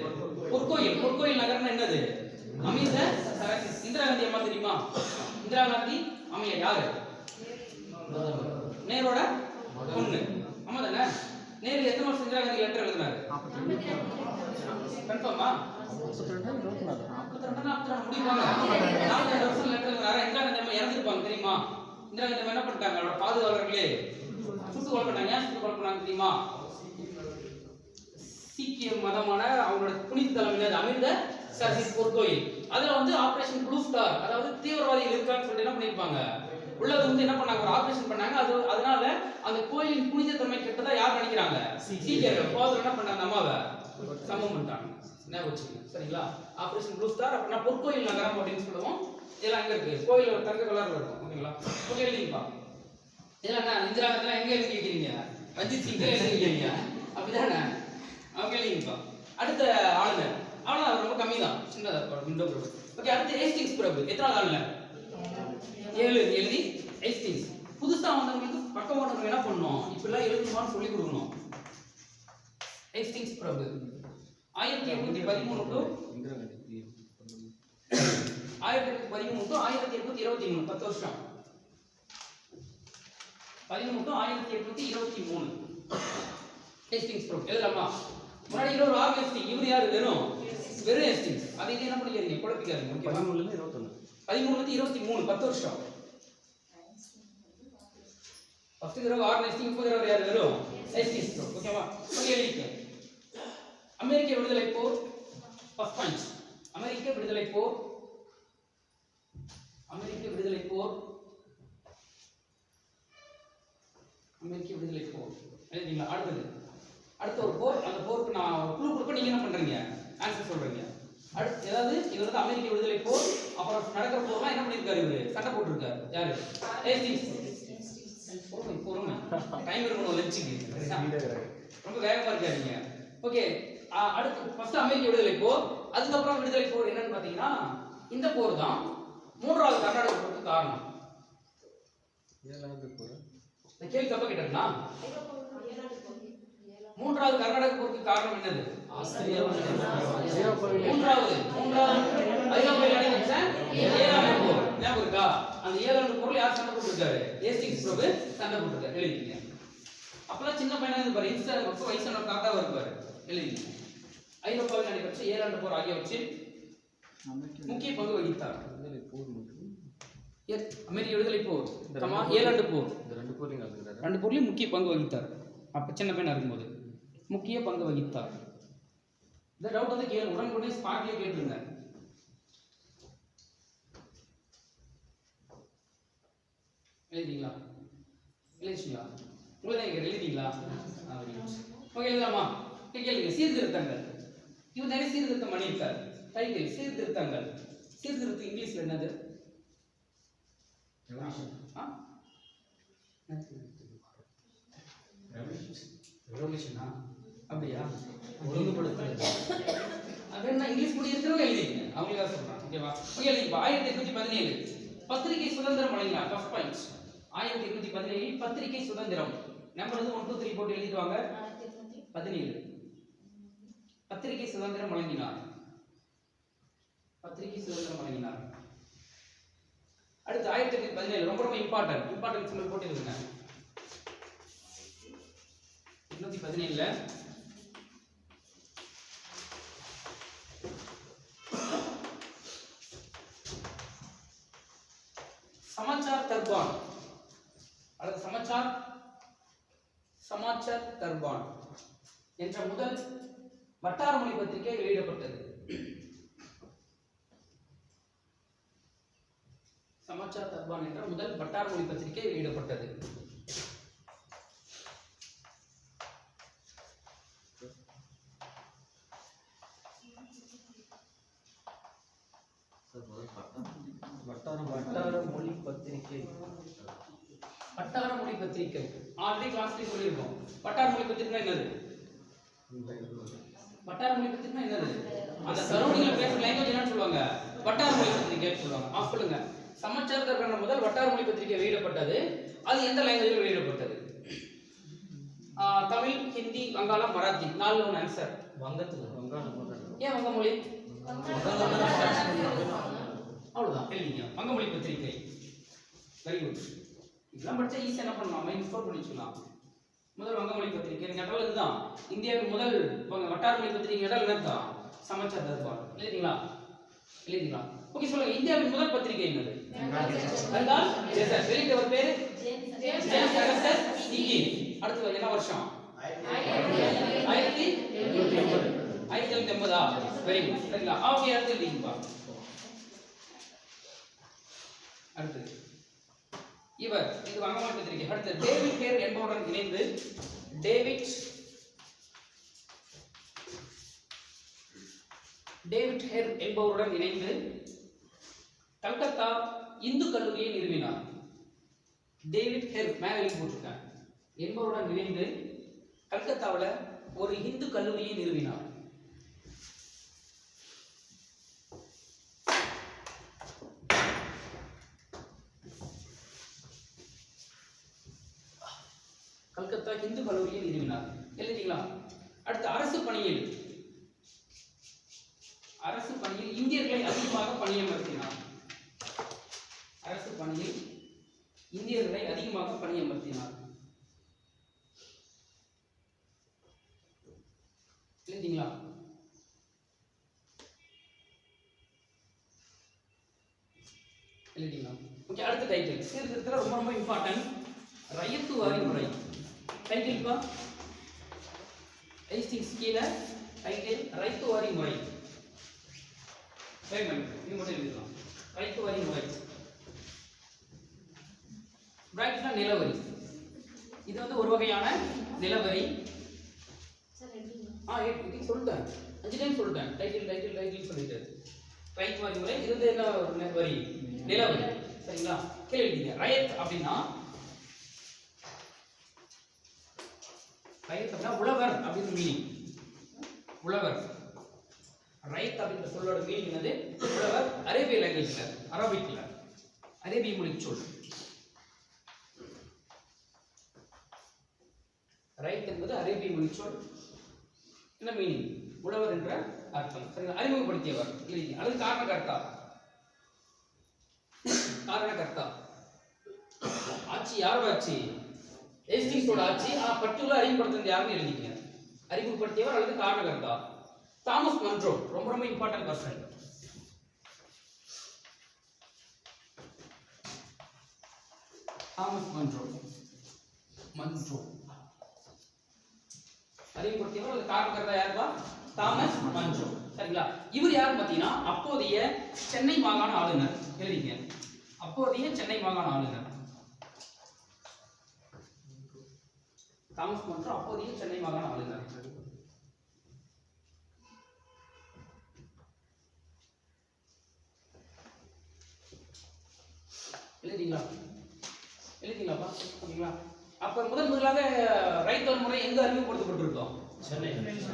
S1: பொற்கோயில் நகர்னா என்னது? அமிர்தசரஸ். இந்திரா காந்தி அம்மா தெரியுமா? இந்திரா காந்தி அம்மையார் யாரு? நேரோட பொண்ணு. ஆமா தானே? நேரு எத்தனை வருஷம் இந்திரா காந்தி லெட்டர் எழுதினாரு? கன்ஃபார்மா? 42 முடிவாங்க. 42 வருஷம் லெட்டர் எழுதினாரா? இந்திரா காந்தி அம்மா இறந்துருப்பாங்க தெரியுமா? இந்திரா காந்தி அம்மா என்ன பண்ணிட்டாங்க? அவரோட பாதுகாவலர்களே சுட்டு கொலை பண்ணாங்க. ஏன் சுட்டு கொலை பண்ணாங்க தெரியுமா? சீக்கிய மதமான அவங்களோட புனித தலம் அமிர்தசரஸ் பொற்கோயில். அதுல வந்து ஆபரேஷன் ப்ளூ ஸ்டார், அதாவது தீவிரவாதிகள் இருக்கான்னு சொல்லிட்டு என்ன பண்ணிருப்பாங்க? உள்ளது வந்து என்ன பண்ணாங்க? ஒரு ஆபரேஷன் பண்ணாங்க. அதனால அந்த கோயிலின் புனித தன்மை கெட்டதா யார் நினைக்கிறாங்க? சீக்கியர்கள். ஃபாதர் என்ன பண்ணாங்க? அம்மாவை சமம் பண்ணிட்டாங்க. ஞாபகம் வச்சுக்கோங்க. சரிங்களா? ஆபரேஷன் ப்ளூ ஸ்டார் அப்படின்னா பொற்கோயில் நகரம் அப்படின்னு சொல்லுவோம். இதெல்லாம் எங்க இருக்கு? கோயில் ஒரு தங்க கலர்ல இருக்கும். ஓகேங்களா? ஓகே, எழுதிப்பா. இதெல்லாம் என்ன? இந்திரா காந்தி எங்க எழுதி கேட்கிறீங்க? ரஞ்சித் சிங் எழுதி கேட்கிறீங்க. அப்படிதானே? ஓகே, எழுதிப்பா. அடுத்த ஆளுநர் அவ்வளவுதான், ரொம்ப கம்மி தான், சின்னதா விண்டோ பிரபு. ஓகே, அடுத்து ஹேஸ்டிங்ஸ் பிரபு. எத்தனை ஆளுநர்? 7 எழுதி ஹேஸ்டிங்ஸ். புதுசா வந்தவங்களுக்கு பக்கம் ஓனருக்கு என்ன பண்ணணும்? இப்பெல்லாம் எழுதுமான்னு சொல்லி கொடுக்கணும். ஹேஸ்டிங்ஸ் பிரபு 1813 டு 1823 10 வருஷம். 13 டு 1823 ஹேஸ்டிங்ஸ் பிரபு எழுதலாமா? முன்னாடி ஒரு ஆர்கனைஸ்டிங். இவர் யாரு? வெறும் ஹேஸ்டிங்ஸ். அதை என்ன பண்ணிக்கிறீங்க? குழப்பிக்காதீங்க. ஓகே, 13 ல இருந்து 23 10 வருஷம். ஃபர்ஸ்ட் தடவை ஆர்கனைஸ்டிங், இப்போ தடவை யார்? வெறும் ஹேஸ்டிங்ஸ் பிரபு. ஓகேவா? ஓகே, எழுதிக்க. அமெரிக்க விடுதலை போர். First point. அமெரிக்க விடுதலை போர். அமெரிக்க விடுதலை போர். எழுதிங்களா? அடுத்தது அடுத்த ஒரு போர், அந்த போருக்கு நான் க்ளூ கொடுப்ப, நீங்க என்ன பண்றீங்க, ஆன்சர் சொல்றீங்க. அடுத்து ஏதாவது இவர் வந்து அமெரிக்க விடுதலை போர், அப்புறம் நடக்கிற போர்லாம் என்ன பண்ணிருக்காரு, இவரு சண்டை போட்டுருக்காரு. யாரு? ஹேஸ்டிங்ஸ். பொறுமை டைம் இருக்கணும் லஞ்சுக்கு, ரொம்ப வேகமா இருக்காருங்க. ஓகே, அடுத்து ஃபர்ஸ்ட் அமெரிக்க விடுதலை போர், அதுக்கப்புறம் விடுதலை போர் என்னன்னு பாத்தீங்கன்னா இந்த போர் தான் மூன்றாவது கர்நாடக போருக்கு காரணம். இந்த கேள்வி தப்பா கேட்டா, மூன்றாவது கர்நாடக போருக்கு காரணம் என்னது? மூன்றாவது ஐரோப்பாவில் நடைபெற்ற 7ஆண்டு போர். ஞாபகம் இருக்கா? அந்த 7ஆண்டு போர்ல யார் சண்டை போட்டுருக்காரு? ஹேஸ்டிங்ஸ் பிரபு சண்டை போட்டுருக்காரு. எழுதிக்கீங்க. அப்பெல்லாம் சின்ன பையனா இருப்பாரு, இன்ஸ்டா ரொம்ப வயசான தாத்தாவா இருப்பாரு. எழுதிக்கீங்க. ஐரோப்பாவில் நடைபெற்ற 7ஆண்டு போர் ஆகியவற்றில் முக்கிய பங்கு வகித்தார். அமெரிக்க விடுதலை போர், 7ஆண்டு போர், ரெண்டு போர்லயும் முக்கிய பங்கு வகித்தார். அப்ப சின்ன பையனா இருக்கும்போது முக்கிய பங்கு வகித்தார். இந்த டவுட் வந்து கேளு, உடனே ஸ்பாட்லயே கேட்டுருங்க. எழுதிங்களா? எழுதிங்களா? உங்களுக்கு எழுதிங்களா? ஓகே, எழுதலாமா? கேளுங்க. சீர்திருத்தங்கள். இவர் நிறைய சீர்திருத்தம் பண்ணியிருக்காரு. டைட்டில் சீர்திருத்தங்கள். சீர்திருத்தம் இங்கிலீஷ்ல என்னது? ரெவல்யூஷனா? அப்படியா? ஒழுங்குபடுத்துறது. அது என்ன இங்கிலீஷ் மீடியம் இருக்கிறவங்க எழுதிங்க, அவங்களுக்காக சொல்றாங்க. ஓகேவா? ஓகே, எழுதிப்பா. 1817 பத்திரிகை சுதந்திரம் வழங்கினார். First point. 1817 பத்திரிகை சுதந்திரம். நம்பர் வந்து 1 2 3 போட்டு எழுதிடுவாங்க. 17 பத்திரிகை சுதந்திரம் வழங்கினார். பத்திரிகை சுதந்திரம் வழங்கினார். அடுத்து 1817 ரொம்ப ரொம்ப இம்பார்ட்டன்ட் சிம்பிள் போட்டு எழுதுங்க. 1817 சமாச்சார் தர்பான் அல்லது சமாச்சார் தர்பான் என்ற முதல் வட்டார மொழி பத்திரிகை வெளியிடப்பட்டது. சமாச்சார் தர்பான் என்ற முதல் வட்டார மொழி பத்திரிகை வெளியிடப்பட்டது. வட்டார மொழி பத்திரிகை ஆல்ரெடி கிளாஸ்ல சொல்லியிருக்கோம். வட்டார மொழி பத்திரிகை என்னது? வட்டார மொழி பத்திரிகை என்னது? அந்த சரௌண்டிங்ல பேசுற லாங்குவேஜ் என்னன்னு சொல்லுவாங்க? வட்டார மொழி பத்திரிகை சொல்லுவாங்க. சொல்லுங்க. சமாச்சார தர்பான் முதல் வட்டார மொழி பத்திரிகை வெளியிடப்பட்டது. அது எந்த லாங்குவேஜில் வெளியிடப்பட்டது? தமிழ், ஹிந்தி, வங்காளம், மராத்தி. 4 1 ஆன்சர். வங்கத்துல. ஏன் வங்க மொழி? அவ்வளவுதான் எழுதிங்க. வங்க மொழி பத்திரிகை. Very good. இதெல்லாம் படிச்சா ஈஸியா என்ன பண்ணலாம்? மைண்ட் ஸ்டோர் பண்ணி வச்சுக்கலாம். முதல் வங்க மொழி பத்திரிகை கேட்டாலும் இதுதான். இந்தியாவின் முதல் வட்டார மொழி பத்திரிகை கேட்டால் என்னதான்? சமாச்சார் தர்பான். எழுதிங்களா? எழுதிங்களா? ஓகே, சொல்லுங்க. இந்தியாவின் முதல் பத்திரிகை என்னது? பெங்கால் தேசம். வெளியிட்டவர் பேரு ஜேம்ஸ் அகஸ்டஸ் நிக்கி. அடுத்து என்ன வருஷம்? 1880. Very good. சரிங்களா? ஓகே, அடுத்து எழுதிங்கப்பா. அடுத்து இவர் இது வங்கமொழி பத்திரிகை. அடுத்து டேவிட் ஹேர் என்பவருடன் இணைந்து டேவிட் ஹேர் என்பவருடன் இணைந்து கல்கத்தா இந்து கல்லூரியை நிறுவினார். டேவிட் ஹேர் மேலே போட்டிருக்காங்க. என்பவருடன் இணைந்து கல்கத்தாவில் ஒரு இந்து கல்லூரியை நிறுவினார். கல்கத்தா இந்து கல்லூரியை நிறுவினார். எழுதிங்களா? அடுத்து அரசு பணியில் இந்தியர்களை அதிகமாக பணியமர்த்தினார். அரசு பணியில் இந்தியர்களை அதிகமாக பணியமர்த்தினார். எழுதிங்களா? எழுதிங்களா? ஓகே, அடுத்த டைட்டில் சீர்திருத்தத்துல ரொம்ப ரொம்ப இம்பார்ட்டன்ட். ரயத்து வாரி முறை. டைட்டில் பா ஹேஸ்டிங்ஸ் கீழே டைட்டில் ரயத்து வாரி முறை. இது மட்டும் எழுதிக்கலாம். ரயத்து வாரி முறை. பிராக்கெட்ல நிலவரி. இது வந்து ஒரு வகையான நிலவரி. இது சொல்லிட்டேன் 5 டைம் சொல்லிட்டேன். டைட்டில் சொல்லிட்டு ரைட் மாதிரி முறை இது வந்து என்ன வரி நிலவரி. சரிங்களா? கீழே எழுதிங்க. ரயத் அப்படின்னா உழவர் அப்படின்னு மீனிங். உழவர் ரைட் அப்படின்ற சொல்லோட மீனிங் என்னது? உழவர். அரேபிய லாங்குவேஜ்ல அரபிக்ல அரேபிய மொழி சொல். ரைட் என்பது அரேபிய மொழி சொல். என்ன மீனிங்? உழவர் என்ற அர்த்தம். சரிங்களா? அறிமுகப்படுத்தியவர் இல்லைங்க. அது காரணகர்த்தா. காரணகர்த்தா ஆட்சி யாரோட ஆட்சி? ஹேஸ்டிங்ஸோட ஆட்சி. பர்டிகுலர் அறிமுகப்படுத்தினது யாருன்னு எழுதிக்கங்க. அறிமுகப்படுத்தியவர் அல்லது காரணகர்த்தா. தாமஸ் மன்றோ ரொம்ப ரொம்ப இம்பார்ட்டன்ட் பர்சன். தாமஸ் மன்றோ அறிமுகப்படுத்தியவர் அல்லது காரணகர்த்தா யாருப்பா? Thomas Munro. சரிங்களா? இவர் யார் பார்த்தீங்கன்னா அப்போதைய சென்னை மாகாண ஆளுநர். எழுதிங்க. அப்போதைய சென்னை மாகாண ஆளுநர் தாமஸ் மன்றோ அப்போதைய சென்னை மாகாண ஆளுநர். எழுதிங்களாப்பா? ஓகேங்களா? அப்ப முதலாக ரைட் ஒரு முறை எங்க அறிமுகப்படுத்தப்பட்டிருக்கோம்?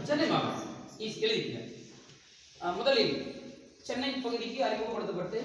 S1: சென்னை மாகாணம். எழுதிக்கங்க. முதலில் சென்னை பகுதிக்கு அறிமுகப்படுத்தப்பட்டு